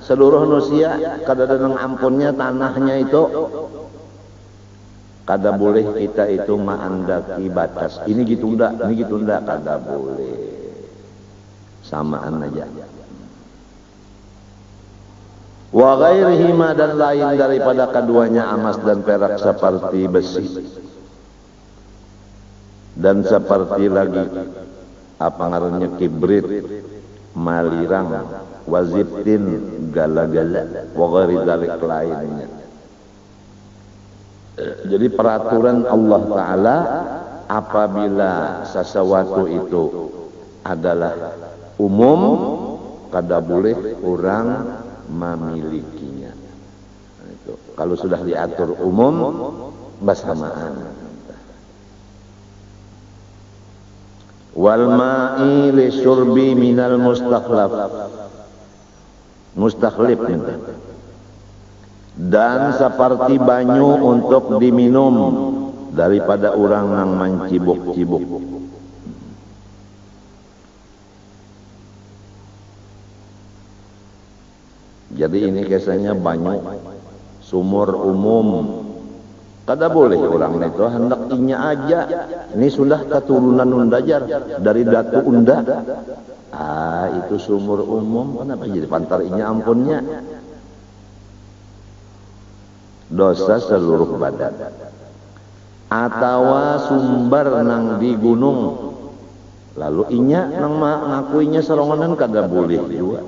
seluruh manusia kada ada nang ampunnya tanahnya itu. Kada boleh kita itu maandaki batas. Ini gitu ndak, ini gitu ndak, kada boleh. Samaan aja. Wa ghairihima, dan lain daripada keduanya emas dan perak, seperti besi. Dan seperti lagi apa ngarannya kibrit, malirang, wazibtin, gala-gala, wa ghairi dzalik lainnya. Jadi peraturan Allah Ta'ala apabila sesuatu itu adalah umum, kada boleh orang memilikinya. Nah, itu. Kalau sudah diatur umum, bersamaan. Wal ma'i li syurbi minal mustakhlif, dan seperti banyu untuk diminum daripada orang yang mencibuk-cibuk. Jadi ini kisahnya banyu sumur umum, kada boleh orang itu hendak inya aja. Ini sudah keturunan undajar dari datu unda. Itu sumur umum, kenapa jadi pantar inya ampunnya? Dosa seluruh badan. Atawa sumber nang di gunung, lalu inya nang ngakuinya serongonan, kada boleh juga.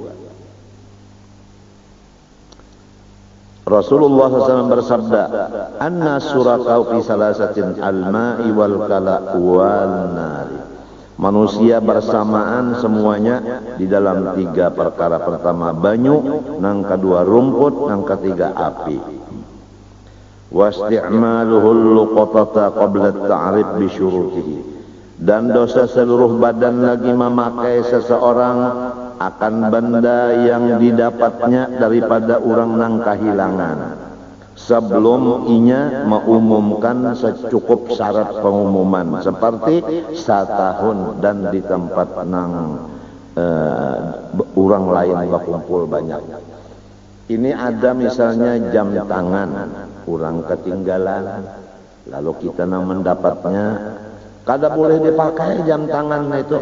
Rasulullah SAW bersabda, anna surakau fi salasatin al-ma'i wal kala wal nari. Manusia bersamaan semuanya di dalam tiga perkara. Pertama banyu, nang kedua rumput, nang ketiga api. Wasti'maluhul luqatata qabla at-ta'rif bi syurutihi, dan dosa seluruh badan lagi memakai seseorang akan benda yang didapatnya daripada orang nang kahilangan sebelum inya mengumumkan secukup syarat pengumuman, seperti 1 tahun dan di tempat nang orang lain berkumpul banyak. Ini ada misalnya jam tangan, orang ketinggalan, lalu kita nang mendapatnya Kada boleh dipakai jam tangan itu.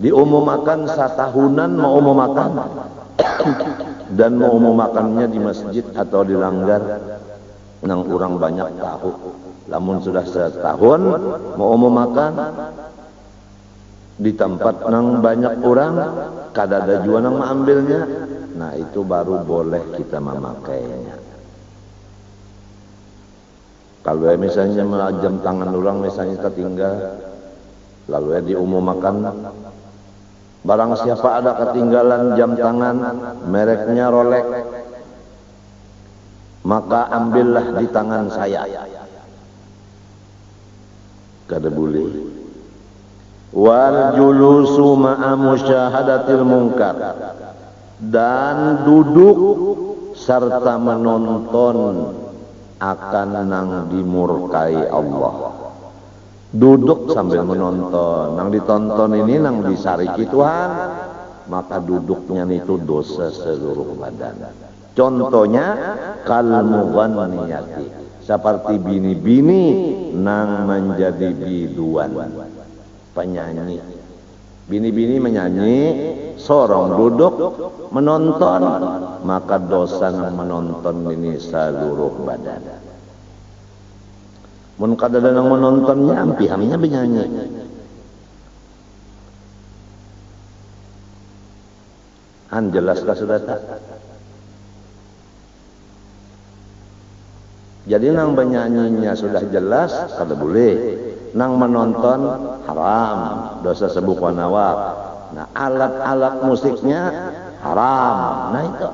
Diumumakan satahunan mau umumakan dan mau umumakannya di masjid atau di langgar nang orang banyak tahu. Lamun sudah setahun mau umumakan di tempat nang banyak orang, kada ada jua nang mengambilnya. Nah itu baru boleh kita memakainya. Kalau misalnya jam tangan orang misalnya tertinggal, lalu diumumakan, barang siapa ada ketinggalan jam tangan mereknya Rolex, maka ambillah di tangan saya. Kada boleh. Wal julusu ma'a musyahadatil munkar, dan duduk serta menonton akan nang dimurkai Allah. Duduk sambil menonton, nang ditonton ini nang disariki Tuhan, maka duduknya itu dosa seluruh badan. Contohnya kal mughanniyati, seperti bini-bini nang menjadi biduan, penyanyi. Bini-bini menyanyi, sorong duduk menonton, maka dosa nang menonton ini seluruh badan. Mun kada ada nang menontonnya, ampi-ampinya menyanyi. Jelaskah sudah tak? Jadi nang penyanyinya sudah jelas, kada boleh. Nang menonton haram, dosa sebuk wanawak. Nah alat-alat musiknya haram. Nah itu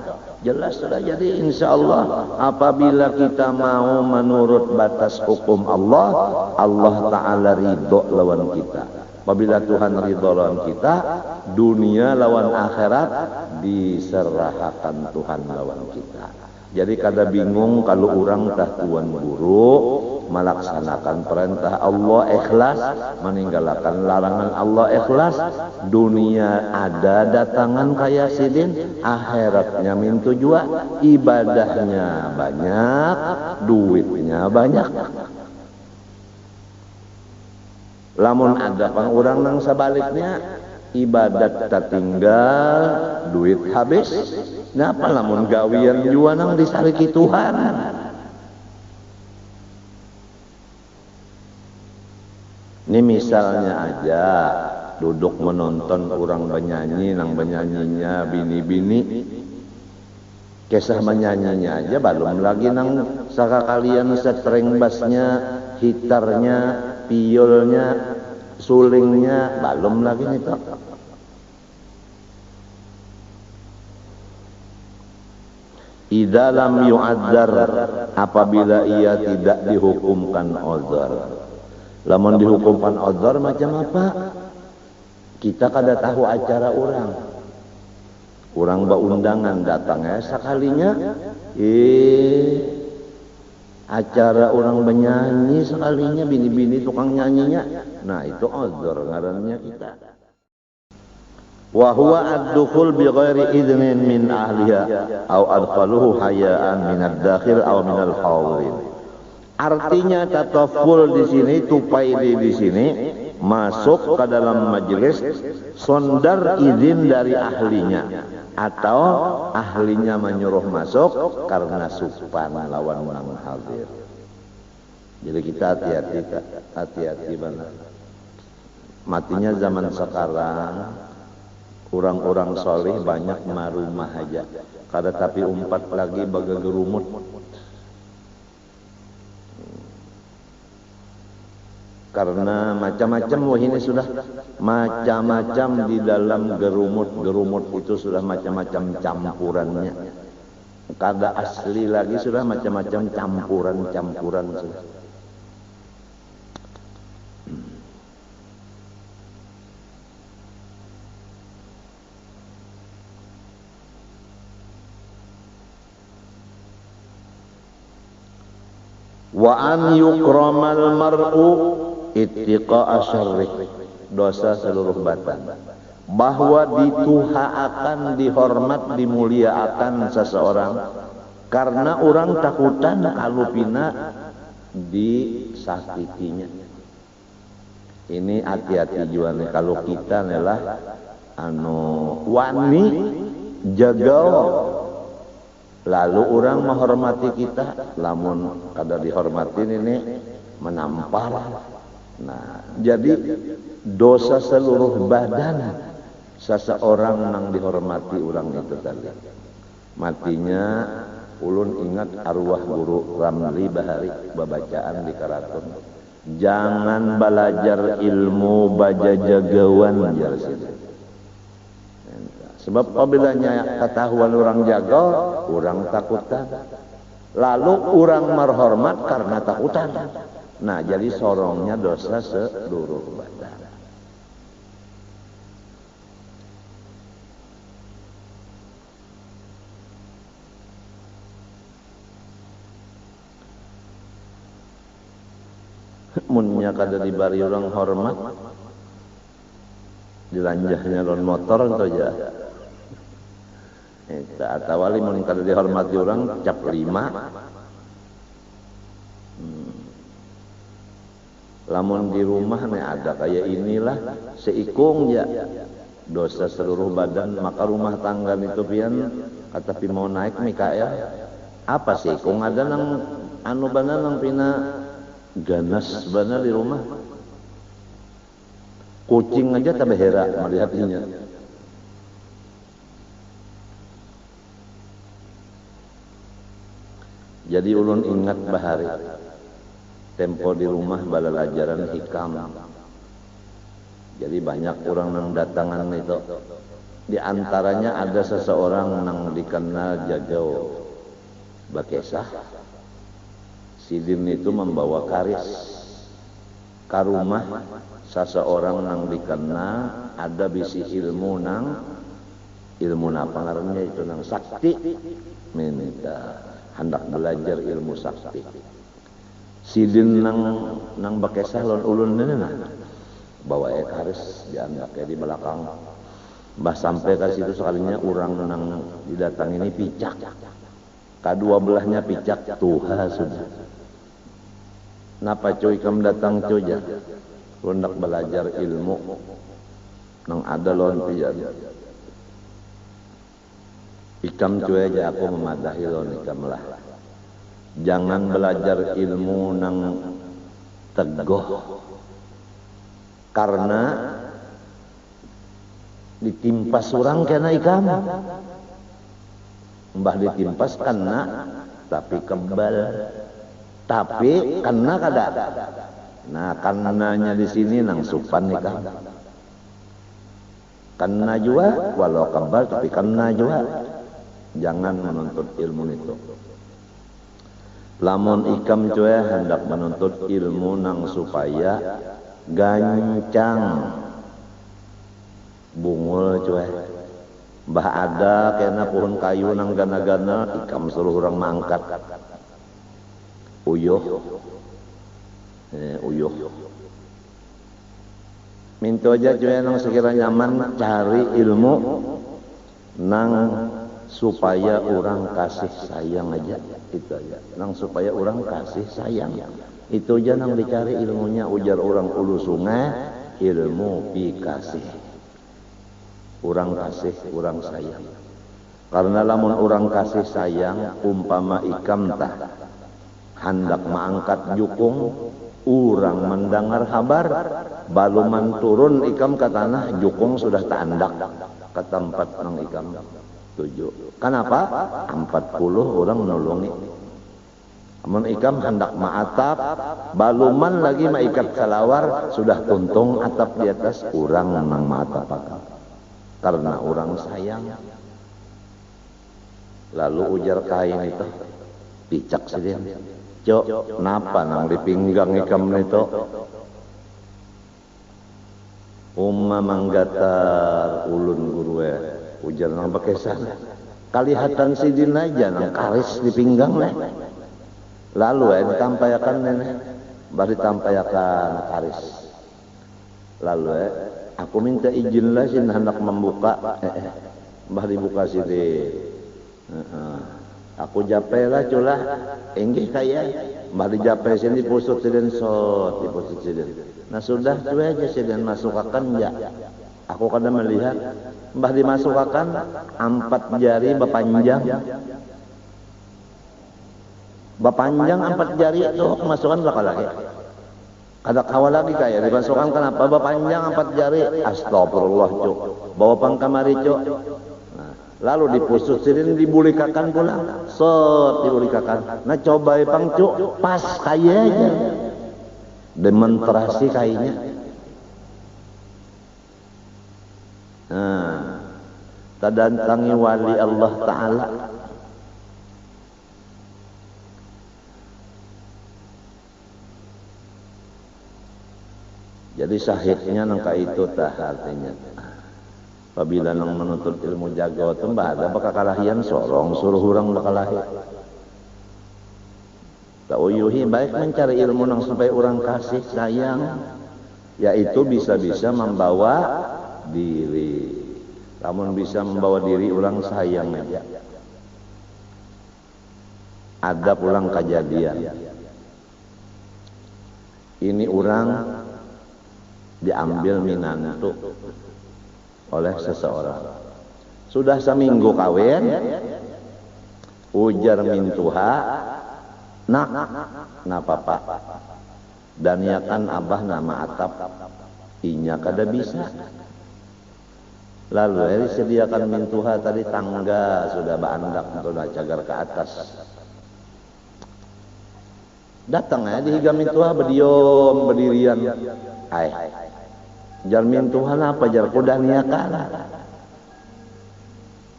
jelas sudah. Jadi insya Allah apabila kita mau menurut batas hukum Allah, Allah Ta'ala ridho lawan kita. Apabila Tuhan ridho lawan kita, dunia lawan akhirat diserahkan Tuhan lawan kita. Jadi kada bingung kalau orang tah tuan guru melaksanakan perintah Allah ikhlas, meninggalkan larangan Allah ikhlas, dunia ada datangan kaya sidin, akhiratnya mintu jua, ibadahnya banyak, duitnya banyak. Lamun ada pang orang nang sebaliknya, ibadat tertinggal, duit habis. Napa lamun gawian jua nang disariki Tuhan. Ini misalnya aja duduk menonton orang penyanyi, nang penyanyinya bini-bini, kisah menyanyinya aja belum lagi nang saka kalian setreng bassnya, gitarnya, piolnya, sulingnya, belum lagi itu. Idza lam yu'adzar, apabila ia tidak dihukumkan uzur. Lamun dihukumkan uzur macam apa? Kita kada tahu acara orang. Orang baundangan datangnya sekalinya, acara orang menyanyi sekalinya, bini-bini tukang nyanyinya. Nah itu uzur ngarannya kita. Wa huwa ad-dukhul bi ghairi idnin min ahliha aw adkhaluhu hayaan min ad-dakhil aw min al-hadirin. Artinya tataful di sini, tupai di sini masuk ke dalam majelis sondar izin dari ahlinya atau ahlinya menyuruh masuk karena supan lawan orang hadir. Jadi kita hati-hati benar. Matinya zaman sekarang orang-orang soleh banyak marumah aja. Kada tapi umpat lagi bagagerumut. Karena macam-macam, wah ini sudah macam-macam di dalam gerumut itu sudah macam-macam campurannya. Kada asli lagi sudah macam-macam campuran sudah. Wa an yukramal mar'u ittiqa'a syarri, dosa seluruh badan. Bahwa dituhaakan, dihormat, dimuliakan seseorang karena orang takutan kalupina disakitinya. Ini hati-hati juga nih kalau kita adalah wani jaga lalu orang menghormati kita, lamun kada dihormatin ini menampar. Nah, jadi dosa seluruh badan seseorang nang dihormati orang itu tadi. Matinya ulun ingat arwah guru Ramli Bahari babacaan di Karaton. Jangan belajar ilmu baja jagawan jar sini. Sebab apabila ketahuan orang jaga, orang takutan. Lalu orang merhormat karena takutan. Nah, jadi sorongnya dosa seluruh badan. Munnya kada dibari orang hormat, dilanjahnya lon motor itu aja. Atau wali mun kada dihormati orang cap 5. Lamun di rumah nih ada kayak inilah seikung ya dosa seluruh badan, maka rumah tangga itu pian kata pi mau naik Mikael apa seikung ada nang bana nang pina ganas bana di rumah, kucing aja tak behera melihatnya. Jadi ulun ingat bahari tempo di rumah balalajaran hikam. Jadi banyak orang yang datangan itu. Di antaranya ada seseorang yang dikenal jagau bakesah. Sidin itu membawa karis ke rumah seseorang yang dikenal ada bisi ilmu apa ngarannya itu nang sakti minta hendak belajar ilmu sakti. Sidin nang bakesah lon ulun nah bawa karis diandak di belakang. Bah sampai ke situ sekalinya orang nang didatang ini picak. Kedua belahnya picak Tuhan sudah. Napa cuy kamu datang cuy ya? Hendak belajar ilmu nang ada lon pian. Ikam cuy aja aku memadahi lon ikam lah. Jangan belajar ilmu nang teguh karena ditimpas orang kena ikam. Mbah ditimpas kena tapi kebal. Tapi kena kada. Nah, kananya di sini nang supan ikam. Kena juga walau kebal tapi kena juga. Jangan menuntut ilmu itu. Lamun ikam cuy hendak menuntut ilmu nang supaya gancang bungul cuy. Bah ada kena pohon kayu nang gana-gana ikam suruh orang mangkat. Uyuh. Uyuh. Minta aja cuy nang sekiranya nyaman cari ilmu nang supaya orang kasih sayang aja itu aja nang supaya orang kasih sayang itu aja nang dicari ilmunya ujar orang ulu sungai ilmu pi kasih orang kasih orang sayang karena lamun orang kasih sayang umpama ikam tah hendak mengangkat jukung orang mendengar kabar baluman turun ikam ke tanah jukung sudah tandak ke tempat nang ikam 7. Kenapa? 40 orang menolongi. Amun ikam hendak ma'atap, baluman lagi maikat salawar, sudah tuntung atap di atas, orang nang ma'atap akal. Karena orang sayang. Lalu ujar kain itu, picak sedih. Cok, napa nang di pinggang ikam itu? Umma manggatar ulun gurue. Ujar nang pakai sana. Kalihatan sidin aja nang karis di pinggang nih. Lalu ditampayakan nenek. Bari tampayakan karis. Lalu aku minta izin lah sin hendak membuka. Bari buka sidin. Aku jape lah culah enggih kaya mbah dijape sini pusut siden sot di pusut siden. Nah sudah cuy aja siden masukkan ya. Aku kadang melihat mbah dimasukkan 4 jari bepanjang. Bepanjang 4 jari itu masukkan belakang lagi. Ada kawal lagi kaya dimasukkan kenapa bepanjang 4 jari. Astagfirullah cuk. Bawa pangkamari cuk. Lalu dipusut sini dibulikakan pula. Set dibulikakan. Nah coba pang cuk pas kayaknya. Demonstrasi kayaknya. Nah, tadantangi wali Allah Ta'ala. Jadi sahihnya nangka itu tah artinya. Apabila nang menuntut ilmu jago tu mbah ada bakal kalahian sorong suruh orang bakal lahir. Tauyuhi baik mencari ilmu nang supaya orang kasih sayang, yaitu bisa-bisa membawa diri. Namun bisa membawa diri orang sayang aja. Ada pulang kejadian. Ini orang diambil minantu oleh seseorang. Sudah seminggu kawin, ujar mintuha, nak, papa. Dan yakan abah nama atap, inya kada bisa. Lalu disediakan mintuha tadi tangga sudah bandak sudah cagar ke atas. Datang ya dihiga mintuha berdiam berdirian. Jar mintuhan apa jar kuda niakan.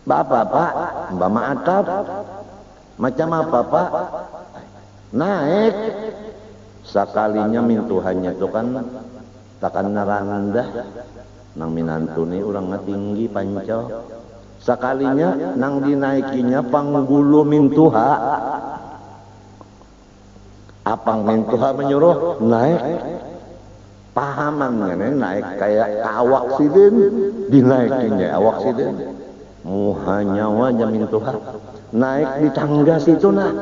Bapak pak, mbak maatap. Macam apa pak? Naik. Sekalinya mintuhannya itu kan takkan narandah. Nang minantu ni orang tinggi panco. Sekalinya nang dinaikinya panggulu mintuha. Apang mintuha menyuruh naik. Pahaman kan naik kayak awak sidin dinaikinya awak sidin muha nyawa jamin Tuhan naik di tangga situ nah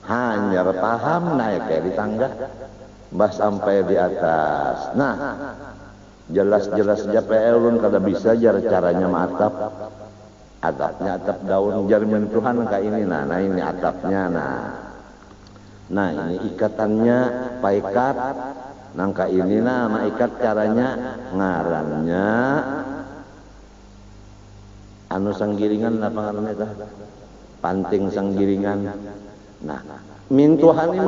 hanya paham naik kayak di tangga bah sampai di atas. Nah jelas-jelas JPL ulun kada bisa jar caranya matap atapnya atap daun jamin Tuhan kayak ini nah ini atapnya nah ini ikatannya paikat. Nangka ini nama ikat caranya ngarannya anu sanggiringan apa ngarannya tah panting sanggiringan. Nah mintuhan ini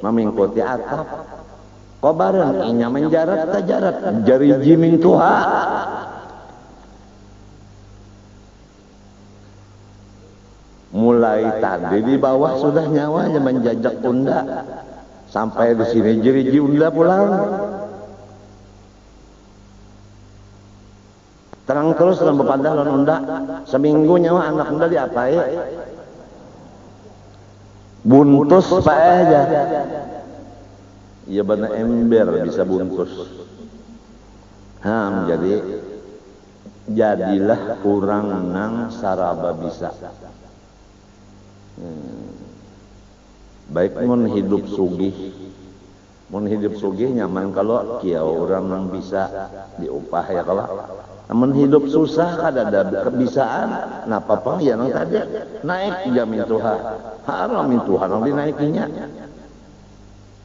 memingkuti atap kobaran inya menjarat tajarat jari jimin tuha mulai tadi di bawah sudah nyawanya menjajak unda. Sampai di sini jeri unda pulang. Terang terus dalam bepandah lawan unda. Seminggu nyawa anak unda diapai? Buntus pak aja. Iya benar ember bisa buntus. Jadi jadilah kurang nang saraba bisa. Baik mun hidup sugih nyaman kalau kiau orang yang bisa diupah ya kalau mun hidup susah kada ada kebisaan nah apa ya nang tadi naik jamin Tuhan haram min Tuhan nang dinaikinya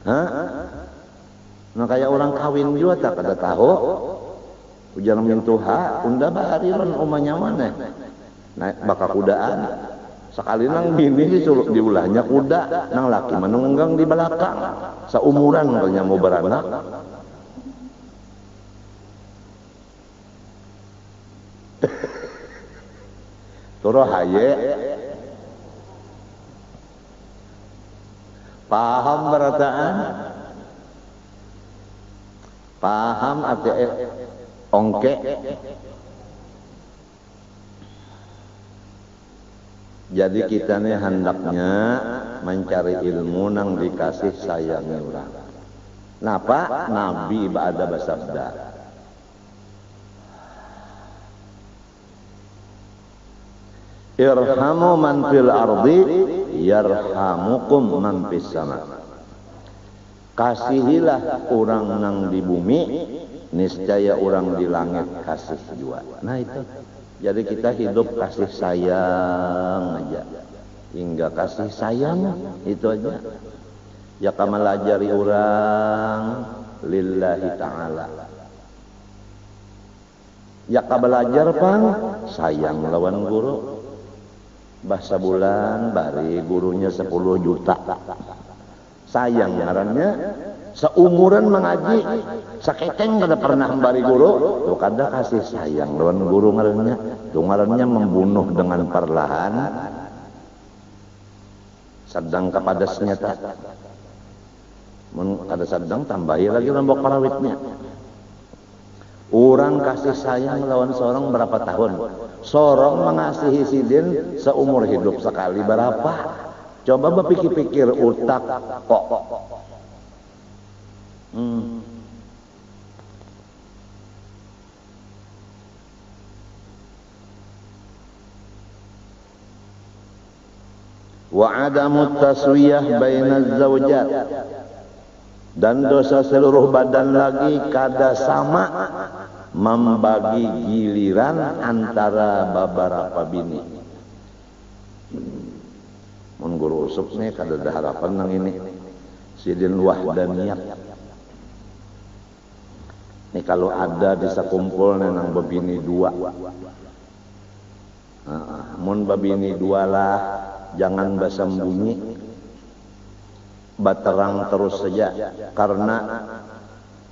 nah kayak orang kawin juga tak kada tahu ujar min Tuhan unda bariron umanya mana naik bakal kudaan. Sekali nang bini disuruh diulahnya kuda, nang laki menunggang di belakang. Seumuran kalau mau beranak. Toro haye. Paham berataan? Paham arti ongke? Jadi kita nih hendaknya mencari ilmu nang dikasih sayang orang. Napa? Nabi ada bersabda. irhamu man fil ardi yarhamukum man fis sama. Kasihilah orang nang di bumi, niscaya orang di langit kasih jua. Nah itu. Jadi kita hidup kasih sayang aja. Hingga kasih sayang itu aja. Ya kamal ajari orang lillahi ta'ala. Ya ka belajar pang sayang lawan guru. Bahasa bulan bari gurunya 10 juta. Sayang ngarannya seumuran mengaji saketeng kada pernah bari guru tuh kada kasih sayang lawan guru ngarannya. Tuh ngarannya membunuh dengan perlahan. Sedang kepada senyata. Mun kada sedang tambahi lagi lombok parawitnya. Orang kasih sayang melawan seorang berapa tahun? Seorang mengasihi sidin seumur hidup sekali berapa? Coba berpikir-pikir utak kok. Wa adamu taswiyah bainaz zawjat. Dan dosa seluruh badan lagi kada sama membagi giliran antara beberapa bini. Mun guru usuk nih kada ada harapan nang ini. Sidin wahdaniyat. Nih kalau ada bisa kumpul nang babini dua. Mun babini dua lah jangan basambunyi. Baterang terus saja karena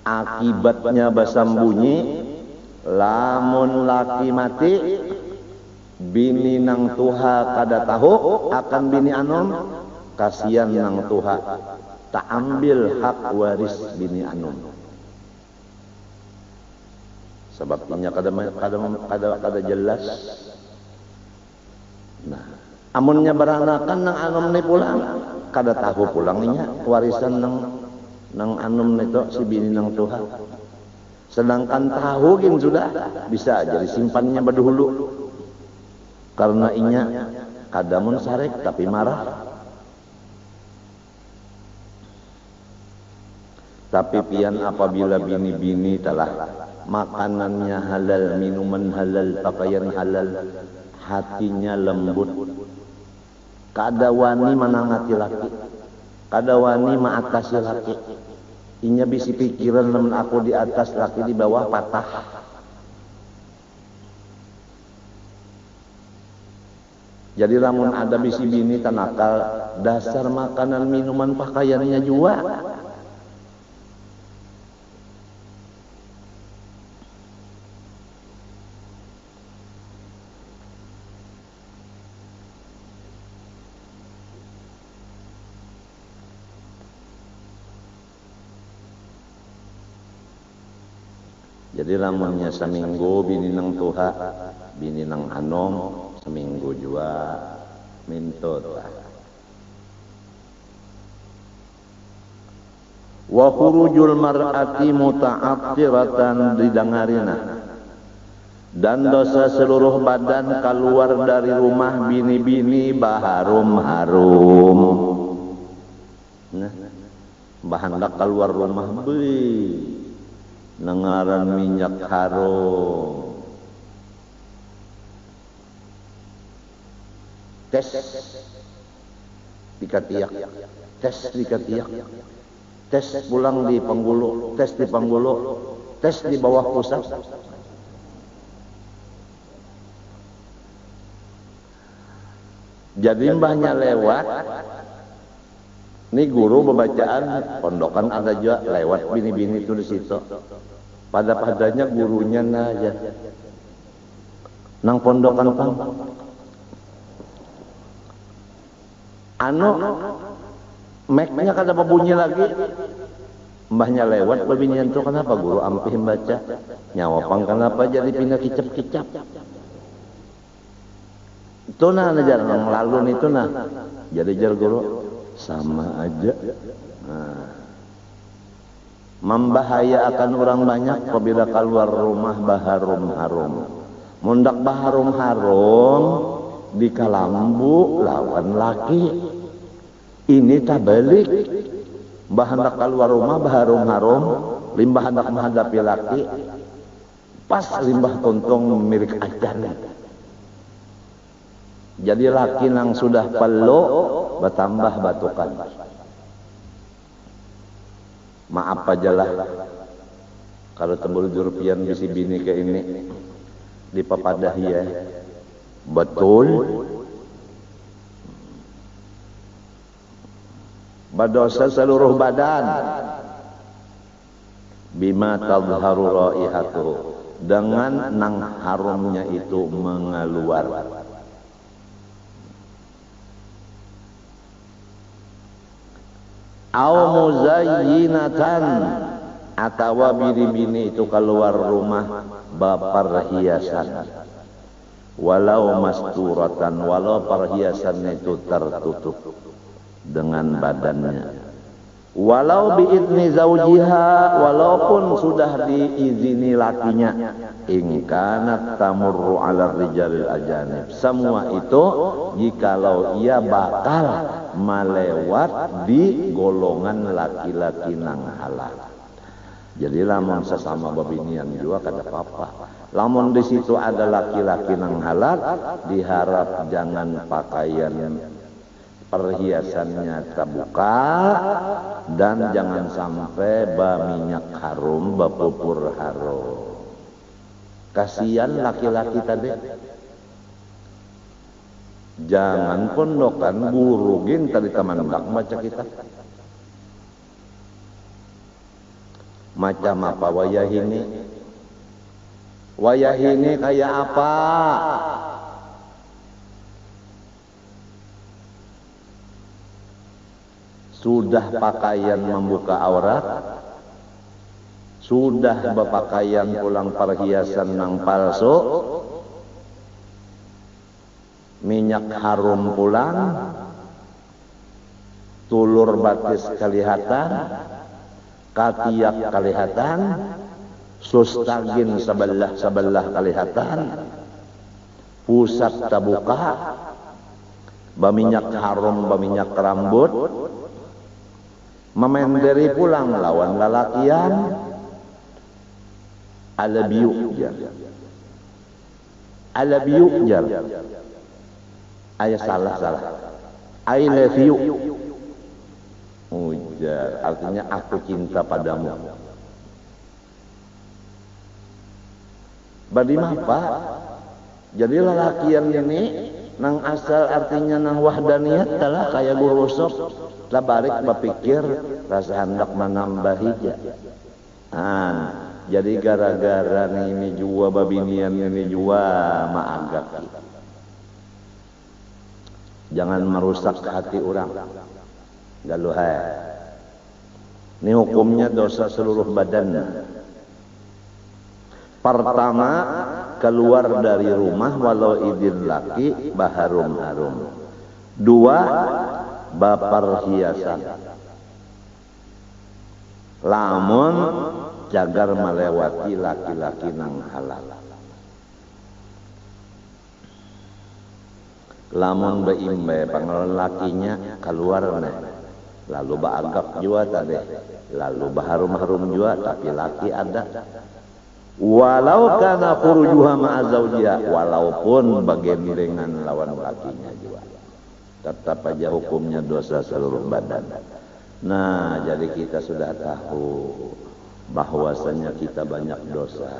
akibatnya basambunyi lamun laki mati bini nang tuha kada tahu akan bini anom kasihan nang tuha tak ambil hak waris bini anom sebabnya kada jelas. Nah amunnya beranakan nang anom ni pulang kada tahu pulangnya warisan nang anum itu si bini nang tuha. Sedangkan tahu gin sudah bisa jadi simpannya berdahulu. Karena inya kadamun sarek tapi marah. Tapi pian apabila bini-bini telah makanannya halal, minuman halal, pakaian halal, hatinya lembut. Kada wani manangati laki, kada wani maatasi laki. Inya bisi pikiran lamun aku di atas laki di bawah patah. Jadi lamun ada bisi bini tanakal dasar makanan minuman pakaiannya jua. Jadi lamunnya seminggu bini nang tuha, bini nang anom seminggu jua mintut lah. Wa khurujul mar'ati muta'attiratan didangarina. Dan dosa seluruh badan keluar dari rumah bini-bini baharum-harum. Nah, bahandak keluar rumah nengaran minyak harum. Tes dikatiak, tes dikatiak, tes pulang di Panggulu, tes di Panggulu, tes di bawah pusat. Jadi mbahnya lewat. Ini guru pembacaan pondokan ada juga lewat bini-bini itu di situ. Pada-padanya gurunya aja. Nang pondokan pang. Mic-nya kada bunyi lagi. Mbahnya lewat bebinian itu kenapa guru ampih baca. Nyawa pang kenapa jadi pindah kicap-kicap. Itu nah ajar yang lalu itu nah. Jadi jar guru sama aja. Nah, membahayakan orang banyak apabila keluar rumah baharum harum. Mundak baharum harum di kalambu lawan laki. Ini tabalik. Bah hendak keluar rumah baharum-harum, limbah hendak menghadapi laki. Pas limbah tontong milik ajan. Jadi laki nang sudah peluk bertambah batukan. Maaf aja lah kalau tembul jurupian bisi bini ke ini dipapadah ya. Betul. Berdosa seluruh badan. Bima tadharu raihatuhu, dengan nang harumnya itu mengeluar. Au muzayyinatan, atawa bini-bini itu keluar rumah baper hiasan. Walau masturatan, walau perhiasannya itu tertutup dengan badannya. Walau biidni zaujiha, walaupun sudah diizini lakinya. In kanat tamurru ala rijalil ajanib. Semua itu jikalau ia bakal melewat di golongan laki-laki nang halal. Jadi lamun sesama babinian juga kada apa-apa. Lamun di situ ada laki-laki nang halal, diharap jangan pakaian perhiasannya terbuka dan jangan sampai minyak harum, pupur harum. Kasihan laki-laki tadi. Jangan pondokan gurugin tadi taman baca kita. Macam apa wayah ini? Wayah ini kayak apa? Sudah pakaian membuka aurat, sudah berpakaian pulang perhiasan nang palsu, minyak harum pulang, tulur batis kelihatan, katiak kelihatan, sustagin sebelah kelihatan, pusat terbuka, berminyak harum, berminyak rambut, memenderi pulang lawan lalakian, ala biyujar, ala biyujar, ayah salah, I love you, ujar, artinya aku cinta padamu. Badi apa? Jadi lalakian ini nang asal artinya nang wahdaniyat telah kayak guru sok. Lah balik berpikir rasa hendak menambahi ja. Jadi gara-gara ini jua babinian ini jua maagak. Jangan merusak hati orang. Galuhai. Ini hukumnya dosa seluruh badan. Pertama, keluar dari rumah walau idin laki baharum-harum. Dua, baper hiasan. Lamun jagar melewati laki-laki nang halal. Lamun beimbe pangalan lakinya keluar nih. Lalu baagap juga tadi. Lalu baharum-harum juga tapi laki ada. Walau kana khurujuha ma'a zawjiha, walaupun bagendengan lawan lakinya juga. Tetap aja hukumnya dosa seluruh badan. Nah, jadi kita sudah tahu bahwasanya kita banyak dosa.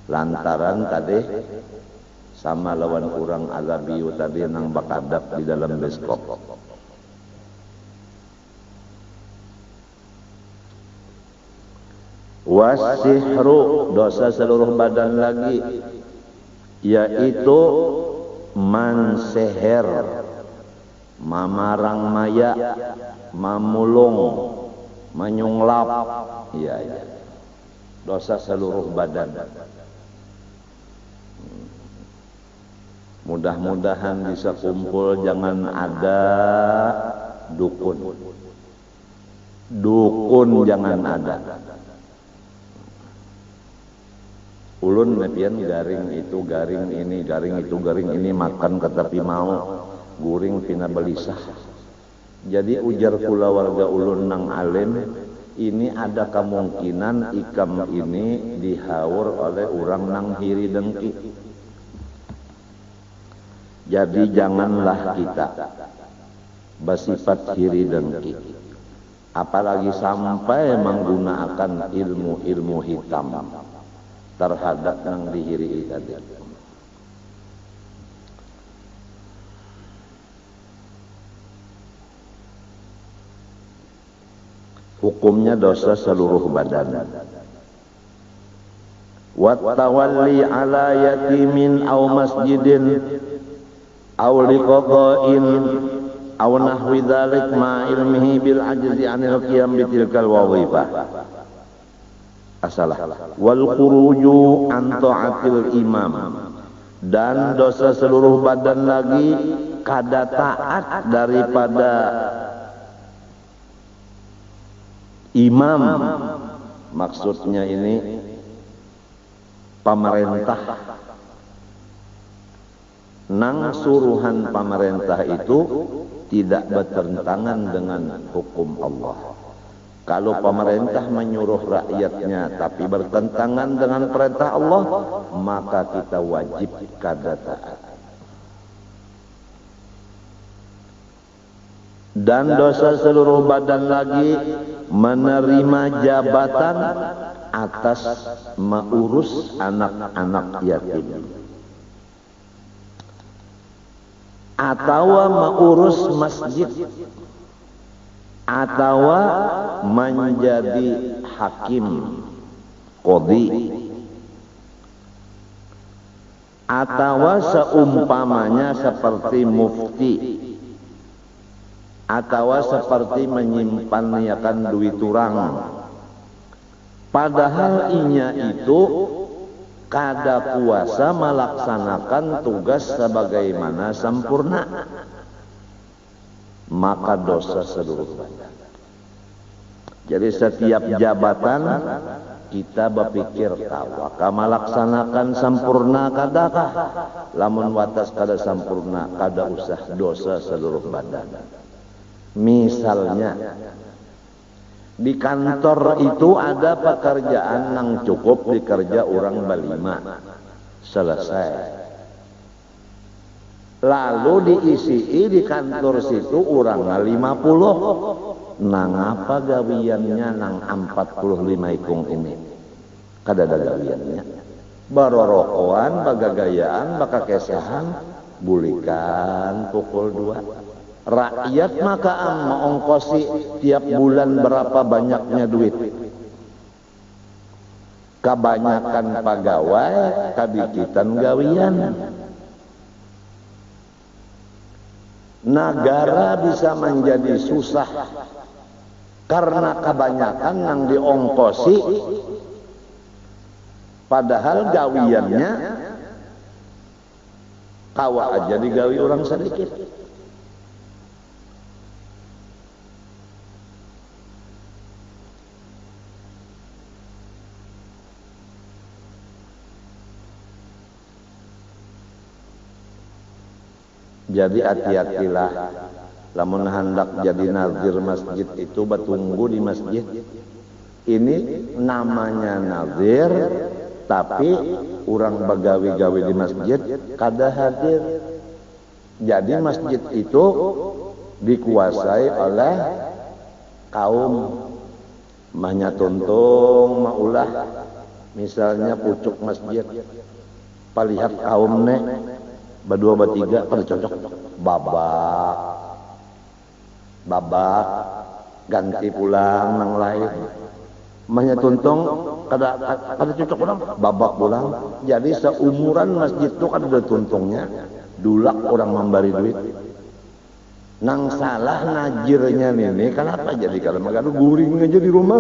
Lantaran tadi sama lawan kurang alabiu tadi nang bakadap di dalam beskop. Wasihru, dosa seluruh badan lagi, yaitu manseher, mamarang maya, mamulung, menyunglap, ya. Dosa seluruh badan. Mudah-mudahan bisa kumpul, jangan ada dukun. Dukun jangan ada. ulun nepian garing itu garing ini garing itu garing ini makan katapi mau guring pina belisah. Jadi ujar kula warga ulun nang alim, ini ada kemungkinan ikam ini dihaur oleh orang nang hiri dengki. Jadi janganlah kita bersifat hiri dengki, apalagi sampai menggunakan ilmu-ilmu hitam terhadap nang dihiri tadi. Hukumnya dosa seluruh badan. Wa tawalli ala yatimin aw masjidin aw liqada'in aw nahwi dzalik ma ilmihi bil ajzi anil qiyam bi tilkal wadhifah. Asalah wal khuruju an ta'atil imam, dan dosa seluruh badan lagi kada taat daripada imam. Maksudnya ini pemerintah. Nang suruhan pemerintah itu tidak bertentangan dengan hukum Allah. Kalau pemerintah menyuruh rakyatnya tapi bertentangan dengan perintah Allah, maka kita wajib kada taat. Dan dosa seluruh badan lagi menerima jabatan atas mengurus anak-anak yatim, atau mengurus masjid, atau menjadi hakim, qadhi, atau seumpamanya seperti mufti, atau seperti menyimpankan duit orang. Padahal inya itu kada kuasa melaksanakan tugas sebagaimana sempurna, maka dosa seluruh badan. Jadi setiap jabatan kita berpikir tawaka melaksanakan sempurna kadakah, lamun watas kada sempurna kada usah dosa seluruh badan. Misalnya di kantor itu ada pekerjaan yang cukup dikerja orang berlima, selesai. Lalu diisi di kantor situ orang 50. Nang apa gawiannya nang 45 ikung ini? Kada ada gawiannya. Barorokoan, bagagayaan, bakakesahan, bulikan pukul 2. Rakyat maka mengongkosi tiap bulan berapa banyaknya duit. Kebanyakan pegawai kabikitan gawian. Negara bisa menjadi susah karena kebanyakan yang diongkosi, padahal gawiannya kawa aja digawi orang sedikit. Jadi hati-hatilah lamun hendak jadi nazir masjid itu bertunggu di masjid. Ini namanya nazir, tapi orang begawi-gawi di masjid kada hadir. Jadi masjid itu dikuasai oleh kaum mahnya tuntung maulah. Misalnya pucuk masjid, palihat kaum ne berdua bertiga pada cocok babak ganti pulang nang lain mahnya tuntung kada cocok orang babak pulang. Jadi seumuran masjid itu kan ada tuntungnya dulak orang memberi duit. Nang salah najirnya ini kenapa jadi kalau magadu guring aja di rumah.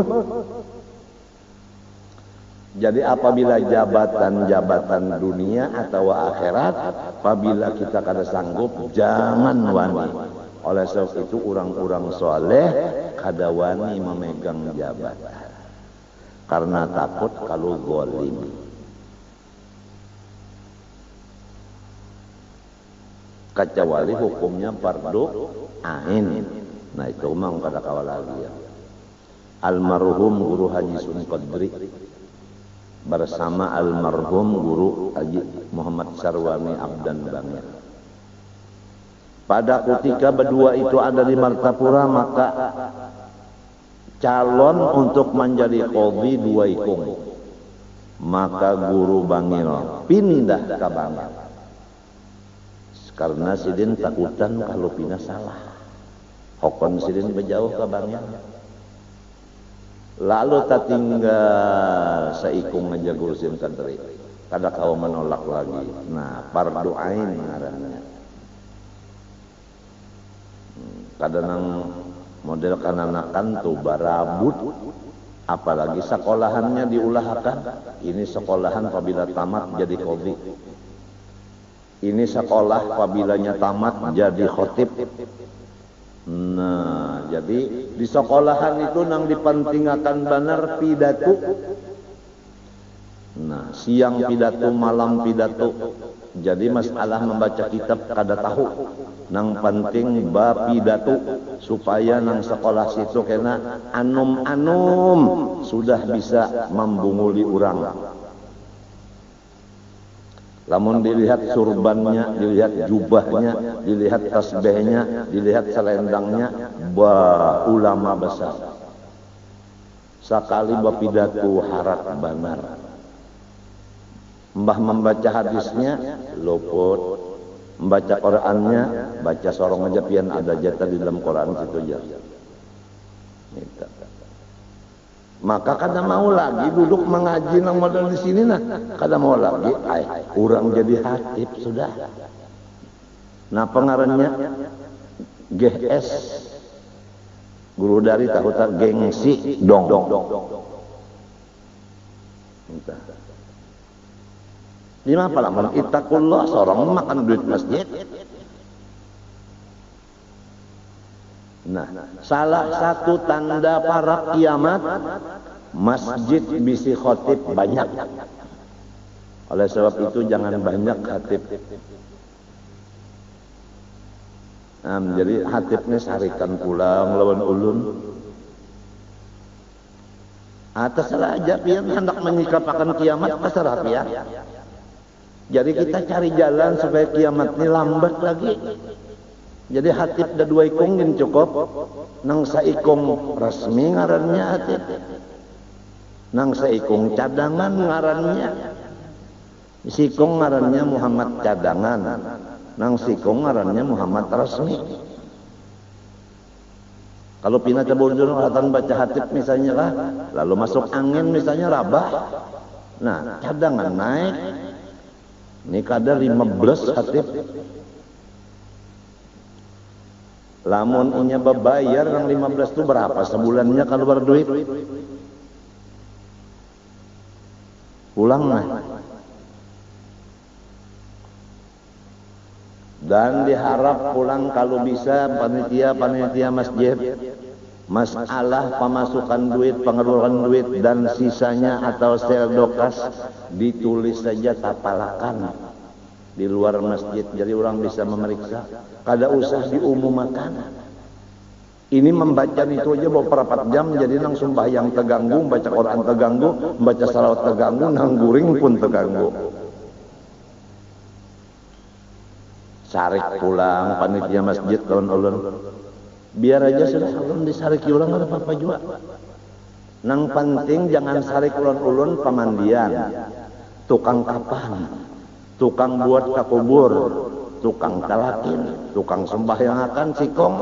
Jadi apabila jabatan-jabatan dunia atau akhirat, apabila kita kada sanggup, jangan wani. Oleh sebab itu orang-orang soleh kada wani memegang jabatan, karena takut kalau zalim. kecuali hukumnya fardu ain. Nah itu memang kada kawal lagi ya. Almarhum Guru Haji Sun Qadri bersama almarhum Guru Haji Muhammad Sarwani Abdan Bangir. Pada ketika berdua itu ada di Martapura, maka calon untuk menjadi qadhi dua ikung. Maka Guru Bangil pindah ke Bangil. Karena sidin takutan kalau pindah salah. Hokon sidin berjauh ke Bangil. Lalu tak tinggal seikung aja Guru Sin Qadri. Kada kau menolak lagi. Nah, fardu ain ngarannya. Kadang model kananakan tuh barabut, apalagi sekolahannya diulahkan. Ini sekolahan apabila tamat jadi qadhi. Ini sekolah apabila tamat jadi khotib. Nah, jadi di sekolahan itu nang dipentingkan benar pidato. Nah, siang pidato, malam pidato. Jadi masalah membaca kitab kada tahu. Nang penting ba pidato supaya nang sekolah situ kena anum-anum sudah bisa membunguli orang. Lamun dilihat surbannya, dilihat jubahnya, dilihat tasbihnya, dilihat selendangnya, bah ulama besar. Sekali bapidato harat benar. Mbah membaca hadisnya luput, membaca Qurannya baca sorong aja pian ada jatah di dalam Quran situ aja. Maka kada mau lagi duduk mengaji nang model di sini nah, kada mau lagi, kurang jadi hatib sudah. Nah pengarannya GS Guru dari tahu tak gengsi dong. Lima apa lamun ittaqullah sorong makan duit masjid. Nah, salah satu tanda para kiamat masjid bisi khotib banyak. Oleh sebab itu jangan banyak khatib. Jadi khatibnya sarikan pulang lawan ulun. Atas aja pian hendak menyikapakan kiamat pasrah pian. Jadi kita cari jalan supaya kiamat ini lambat lagi. Jadi hatib ada dua ikung yang cukup. Nang saikung resmi ngarannya hatib. Nang saikung cadangan ngarannya. Sikung ngarannya Muhammad cadangan. Nang sikung ngarannya Muhammad resmi. Kalau pindah ke bujur hatan baca hatib misalnya lah, lalu masuk angin misalnya rabah. Nah, cadangan naik. Ini kadar 15 hatib. Lamun inya bebayar yang 15 itu berapa sebulannya kalau berduit? Pulang lah. Dan diharap pulang kalau bisa panitia masjid. Masalah pemasukan duit, pengeluaran duit dan sisanya atau seldokas ditulis saja tapalakan di luar masjid, jadi orang bisa memeriksa. Kada usah diumumkan. Ini membaca itu aja beberapa jam, jadi nang sembahyang terganggu, baca Quran terganggu, baca salawat terganggu, nang guring pun terganggu. Sarik pulang panitia masjid kawan ulun. Biar aja sudah ulun disarik ulang ada apa-apa juga. Nang penting jangan sarik ulun-ulun pemandian, tukang kapan, tukang buat kakubur, tukang talakin, tukang sembahyang akan sikong.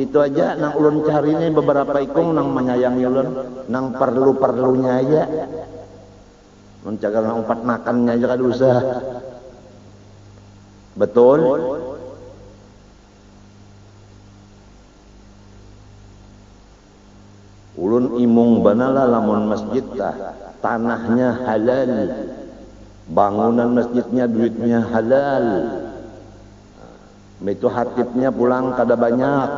Itu aja nang ulun cari ini beberapa ikung nang menyayangi ulun, nang perlu-perlunya aja. Menjaga nang umpat makannya aja kada usah. Betul? Ulun imung banala lamun masjid tanahnya halal, bangunan masjidnya duitnya halal. Itu hatibnya pulang kada banyak.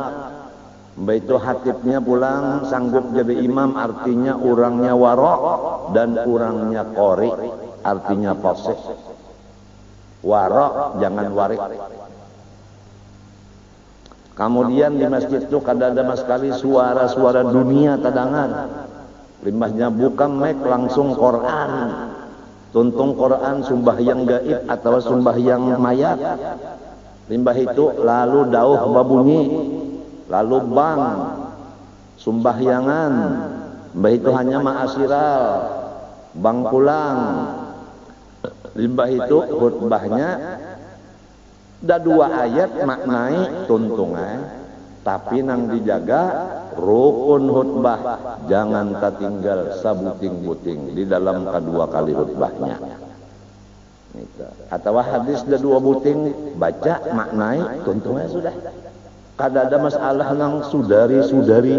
Itu hatibnya pulang sanggup jadi imam, artinya orangnya warok dan orangnya qori, artinya fasih. Warok jangan warik. Kemudian di masjid itu kadang-kadang sekali suara-suara dunia tadangan. Limbahnya bukan mic, langsung Quran. Tuntung Quran sembahyang gaib atau sembahyang mayat. Limbah itu lalu dauh babunyi, lalu bang sumbahyangan. Limbah itu hanya ma'asyiral, bang pulang. Limbah itu khutbahnya da 2 ayat maknai tuntungan, tapi nang dijaga rukun khutbah, jangan tertinggal sabuting-buting di dalam kedua kali khutbahnya. Atau hadis da 2 buting baca maknai tuntungan sudah. Kada ada masalah nang sudari-sudari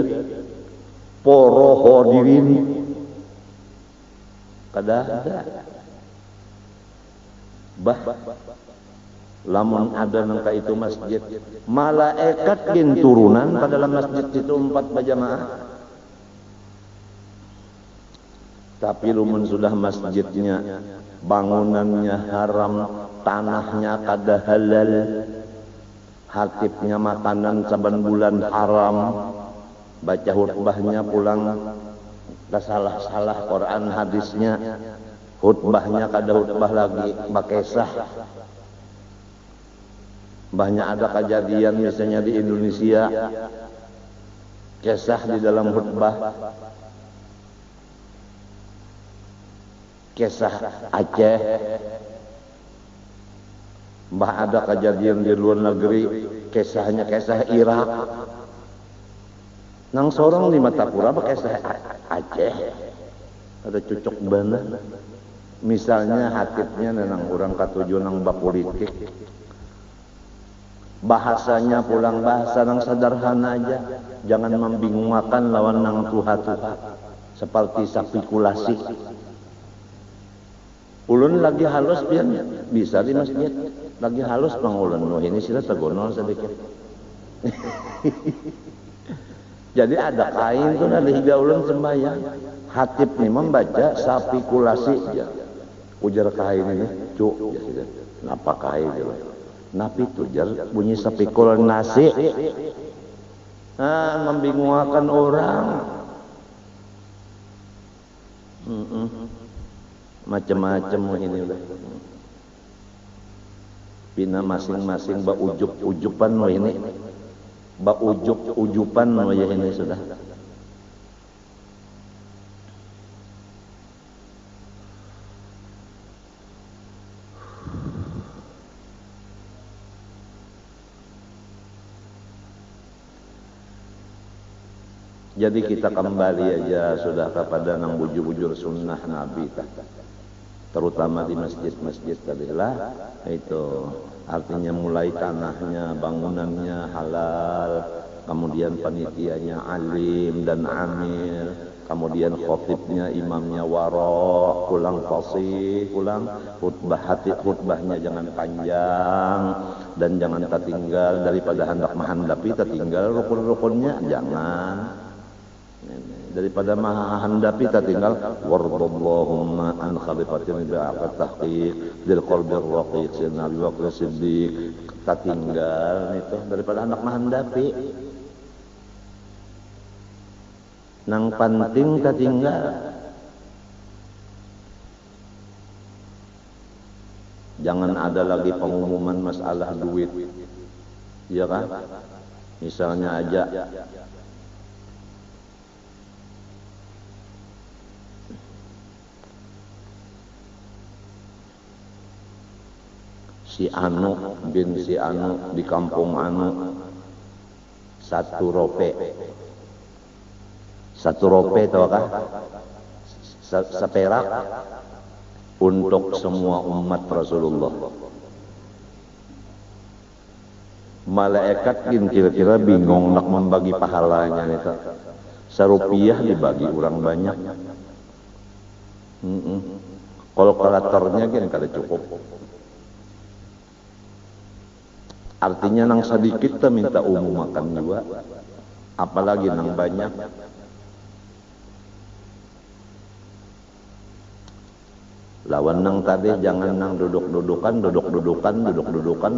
poro hadirin, kada ada. Lamun ada nangka itu masjid, malaikat gin turunan ke dalam masjid itu 4 berjamaah. Tapi lumun sudah masjidnya, bangunannya haram, tanahnya kada halal, hatibnya makanan saban bulan haram, baca khutbahnya pulang salah-salah Quran hadisnya, khutbahnya kada khutbah lagi bakesah. Banyak ada kejadian misalnya di Indonesia, kisah di dalam khutbah, kisah Aceh. Ada kejadian di luar negeri, kisahnya kisah Irak. Nang sorong di Matapura kisah Aceh, ada cocok bener. Misalnya hatibnya nang orang katujuh nang bapolitik, bahasanya pulang bahasa nang sederhana aja, jangan membingungkan lawan nang tuha-tuha seperti spekulasi. Ulun lagi halus biar bisa di masjid, lagi halus bang ulun, ini sila tegonol sedikit. Jadi ada kain tuh dari higa ulun sembahyang, hatib nih membaca spekulasi aja, ujar kain ini, cuk, kenapa kain itu? Napi tujar bunyi sepikul nasi, membingungkan orang, macam-macam ini udah. Pina masing-masing ba ujup-ujupan lo ini, ba ujup-ujupan lo ya ini sudah. Jadi kita kembali aja sudah kepada nang bujur-bujur sunnah Nabi, terutama di masjid-masjid tadilah itu. Artinya mulai tanahnya, bangunannya halal, kemudian panitianya alim dan amil, kemudian khotibnya, imamnya waro, pulang fasih, pulang khutbahnya jangan panjang dan jangan tertinggal daripada hendak menghandapi tertinggal rukun-rukunnya jangan. Daripada menghandapi tertinggal wardallahumma an khalifatin bi'aqat tahqiq dil qalbir raqiq sayyidina Abi Bakr Siddiq tertinggal itu daripada hendak menghandapi nang penting tertinggal. Jangan ada lagi pengumuman masalah duit, ya kan? Misalnya aja si Anu bin si Anu di kampung Anu 1 rope tau kah? Seperak untuk semua umat Rasulullah. Malaikat kira-kira bingung nak membagi pahalanya itu. Serupiah dibagi orang banyak. Kalkulatornya kan kada cukup. Artinya nang sedikit kita minta umum makan juga, apalagi nang banyak. Lawan nang tadi jangan nang duduk-dudukan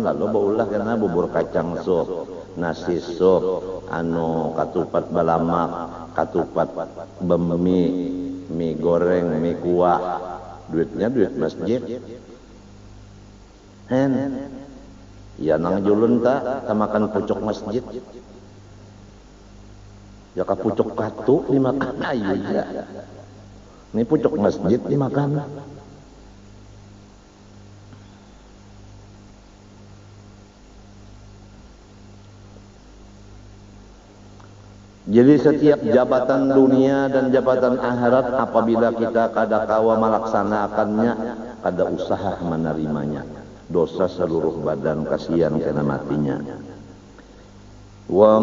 lalu baulah karena bubur kacang sup, nasi sup, katupat balamak, katupat bemi, mie goreng, mie kuah, duitnya duit masjid. Ya nang julun tak makan pucuk masjid. Ya ka pucuk katu dimakan ayu ya. Ini pucuk masjid dimakan. Jadi setiap jabatan dunia dan jabatan akhirat apabila kita kada kawa melaksanakannya, kada usaha menerimanya. Dosa seluruh badan, kasihan kena matinya. Wa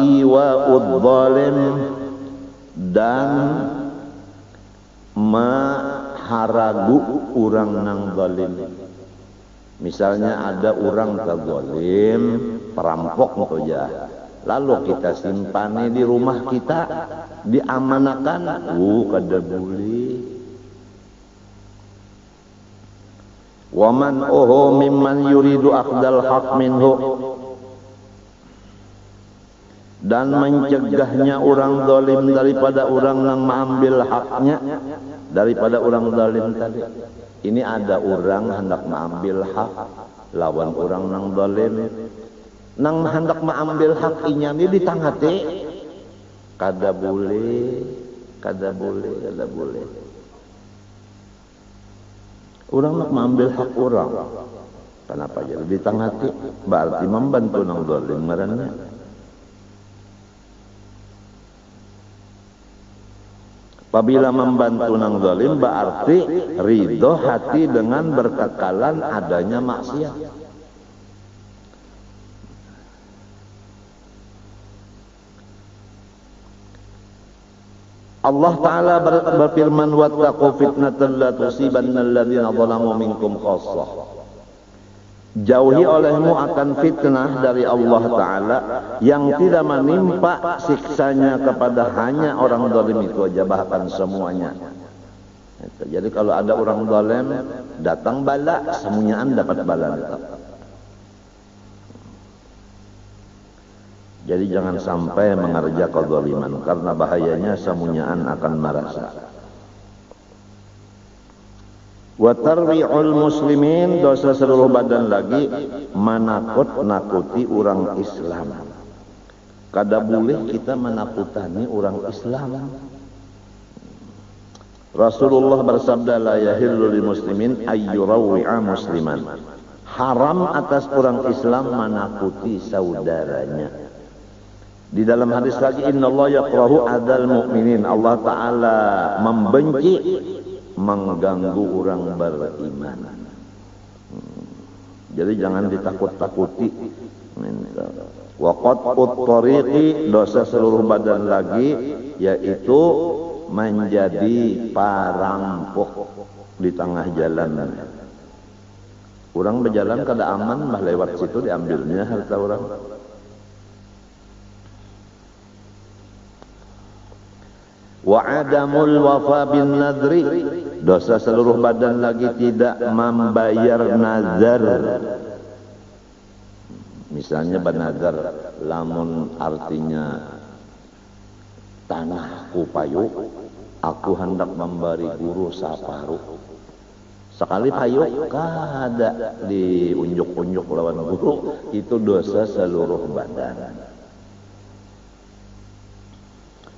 iwa'ud zalim, dan maharagu orang nang zalim. Misalnya ada orang terzalim, perampok saja. Lalu kita simpani di rumah kita, diamanakan, kada boleh. Waman mimman yuridu akhdal haq minhu, dan mencegahnya orang zalim daripada orang yang mengambil haknya daripada orang zalim tadi. Ini ada orang hendak mengambil hak lawan orang yang zalim. Nang hendak mengambil hak inya ni ditangati, kada boleh. Orang nak mengambil hak orang, kenapa jadi ditangati? Berarti membantu nang zalim ngarannya. Apabila membantu nang zalim berarti ridho hati dengan berkekalan adanya maksiat. Allah Ta'ala berfirman, wattaqu fitnatan la tusibanna alladhina zalamu minkum khassah. Jauhi olehmu akan fitnah dari Allah Ta'ala yang tidak menimpa siksanya kepada hanya orang zalim itu aja, bahkan semuanya. Jadi kalau ada orang zalim datang bala, semuanya dapat bala itu. Jadi jangan sampai mengerja kezaliman, karena bahayanya semuanyaan akan merasa. Wa tarwi'ul muslimin, dosa seluruh badan lagi menakut-nakuti orang Islam. Kada boleh kita menakutani orang Islam. Rasulullah bersabda, la yahillu lil muslimin ayyurawwi'a musliman. Haram atas orang Islam menakuti saudaranya. Di dalam hadis lagi, innallaha yakrahu adzal mu'minin, Allah Ta'ala membenci mengganggu orang beriman. Jadi jangan ditakut-takuti. Wa qat'ut tariqi, dosa seluruh badan lagi, yaitu menjadi perampok di tengah jalan. Orang berjalan kada aman, bah lewat situ diambilnya harta orang. Wa adamul wafa bin nadri, dosa seluruh badan lagi tidak membayar nazar. Misalnya bernazar, lamun artinya tanahku payu, aku hendak memberi guru saparuh. Sekali payu kada diunjuk-unjuk lawan guru, itu dosa seluruh badan.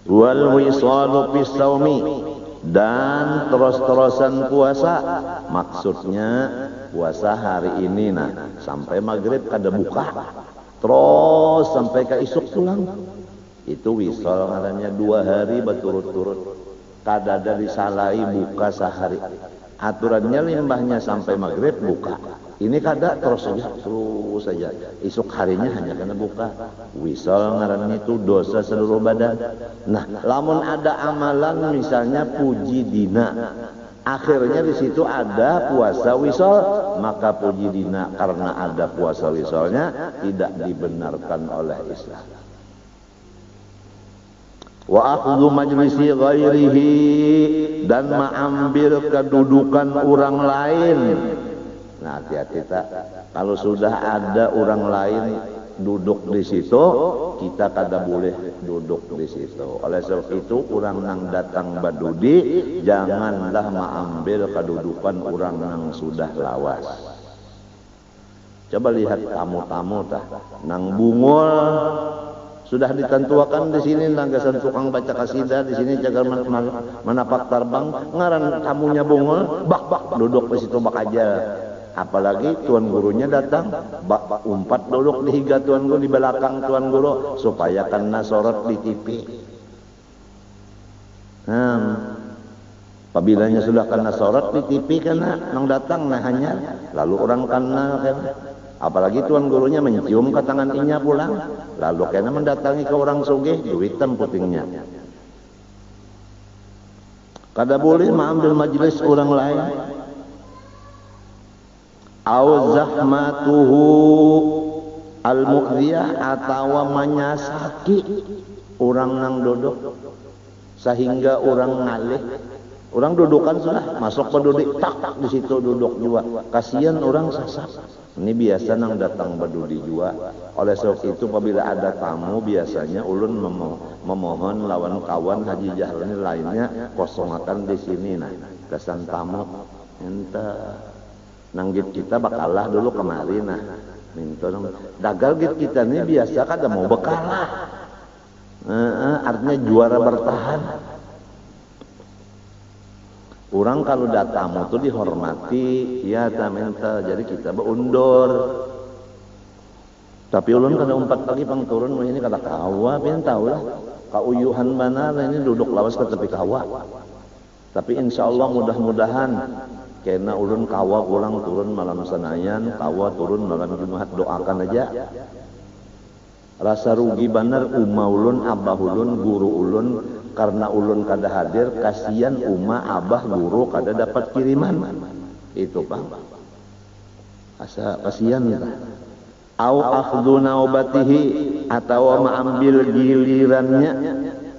Wal wisalu fisaumi, dan terus-terusan puasa, maksudnya puasa hari ini sampai maghrib kada buka, terus sampai ke isuk pulang, itu wisal ngarannya 2 hari berturut-turut, kada ada disalahi buka sehari. Aturannya limbahnya sampai maghrib buka, ini kada terus saja isuk harinya hanya kena buka. Wisal ngarannya itu dosa seluruh badan. Nah, lamun ada amalan misalnya puji dina, akhirnya di situ ada puasa wisal, maka puji dina karena ada puasa wisalnya tidak dibenarkan oleh Islam. Wa akhdhu majlisi ghairihi, dan mengambil kedudukan orang lain. Nah, hati-hati tak, kalau sudah ada orang lain duduk di situ, kita kada boleh duduk di situ. Oleh sebab itu, orang yang datang badudi janganlah mengambil kedudukan orang yang sudah lawas. Coba lihat tamu-tamu tah, nang bungul sudah ditentuakan di sini nanggasan tukang baca kasidah, di sini jaga menapak terbang, ngaran tamunya bungul, bak duduk di situ bak aja. Apalagi tuan gurunya datang, bak umpat duduk di higa tuan guru, di belakang tuan guru, supaya kena sorot di TV. Apabila sudah kena sorot di TV, kena nang datang nah hanya, lalu orang kena apalagi tuan gurunya mencium ke tangan inya pulang, lalu kena mendatangi ke orang sugih, duitan putingnya. Kada boleh mengambil majlis orang lain. Au zahmatuhu al-mu'dhiyah, atau menyasaki orang nang duduk sehingga orang ngalih. Orang dudukan sudah masuk pedudi, tak di situ duduk juga. Kasihan orang sasak. Ini biasa nang datang badudi juga. Oleh sebab itu apabila ada tamu biasanya ulun memohon lawan kawan Haji Jahrani lainnya kosongakan di sini nah. Kesan tamu enta nanggit kita bakalah dulu kemari nah. Minta dagal git kita ini biasa kada mau bekalah. Artinya juara bertahan. Orang kalau datang itu dihormati, ya minta, jadi kita berundur. Tapi ulun kada umpat pagi pang turun, ini kada kawa, pian tahu lah. Kauyuhan mana ini duduk lawas ke tepi kawa. Tapi insya Allah mudah-mudahan, kena ulun kawa pulang turun malam Senayan, kawa turun malam Jumat, doakan aja. Rasa rugi benar umma ulun, abah ulun, guru ulun, karena ulun kada hadir, kasihan umma, abah, guru kada dapat kiriman. Itu Pak. Asa kasihan tah. Au akhdhu naubatihi, atau mengambil gilirannya.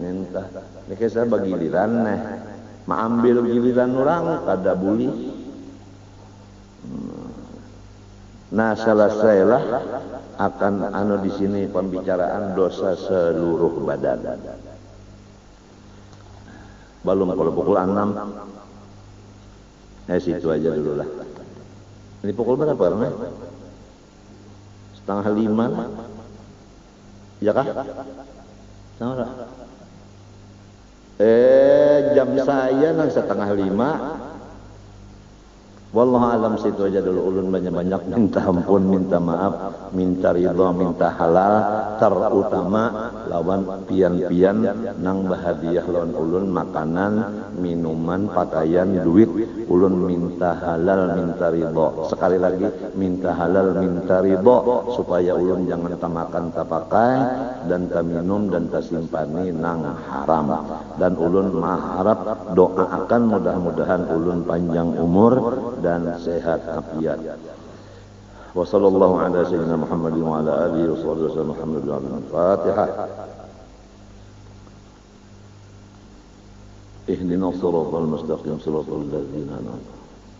Minta. Ini kisah bagiliran nah. Mengambil giliran orang kada boleh. Nah, selesailah akan di sini pembicaraan dosa seluruh badan. Belum kalau pukul 6. Situ aja dulu lah. Ini pukul berapa karena? 4:30. Ya kah? Sama. Jam saya nang 4:30. Wallahu alam, situ aja dulu. Ulun banyak-banyak minta ampun, minta maaf, minta ridha, minta halal, terutama lawan pian-pian nang bahadiah lawan ulun makanan, minuman, pakaian, duit. Ulun minta halal, minta ridha. Sekali lagi minta halal, minta ridha, supaya ulun jangan tamakan tapakai dan taminum dan tasimpani nang haram. Dan ulun mengharap doakan mudah-mudahan ulun panjang umur dan sehat afiat. Wa sallallahu ala sayyidina Muhammadin wa ala alihi wa sahbihi wa sallam. Alhamdulillah. Fatihah. Ihdinas siratal mustaqim, siratal ladzina an'amta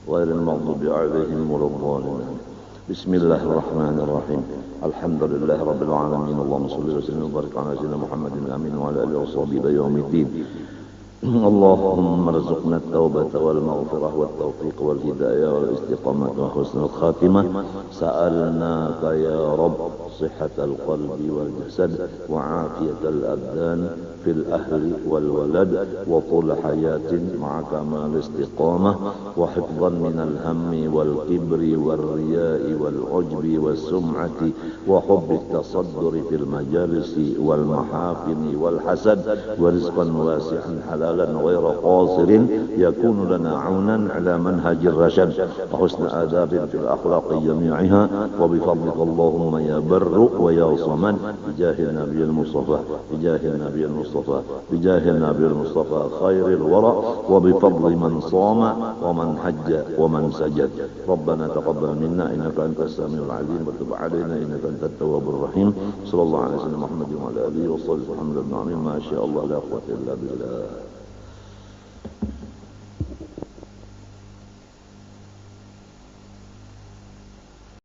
ghairil maghdubi 'alaihim waladdallin. Bismillahirrahmanirrahim. Alhamdulillah rabbil alamin. Allahumma shalli wa sallim wa barik ala sayyidina Muhammadin amin wa ala alihi wa sahbihi ila yaumiddin. اللهم ارزقنا التوبة والمغفرة والتوفيق والهداية والاستقامة وحسن الخاتمة. سألناك يا رب صحة القلب والجسد وعافية الأبدان في الأهل والولد وطول حياة مع كمال الاستقامة وحفظا من الهم والكبر والرياء والعجب والسمعة وحب التصدر في المجالس والمحافل والحسد ورزقا واسعا حلالا سهلا غير قاصر يكون لنا عونا على منهج الرشد وحسن آداب في الأخلاق جميعها وبفضلك اللهم يا بر ويا صمد بجاه النبي المصطفى بجاه النبي المصطفى بجاه النبي المصطفى خير الورى وبفضل من صام ومن حج ومن سجد. ربنا تقبل منا إنك أنت السميع العليم وتب علينا إنك أنت التواب الرحيم. صلى الله عليه وسلم محمد وعلى آله وصحبه وسلم. الحمد لله ما شاء الله لا قوة إلا بالله.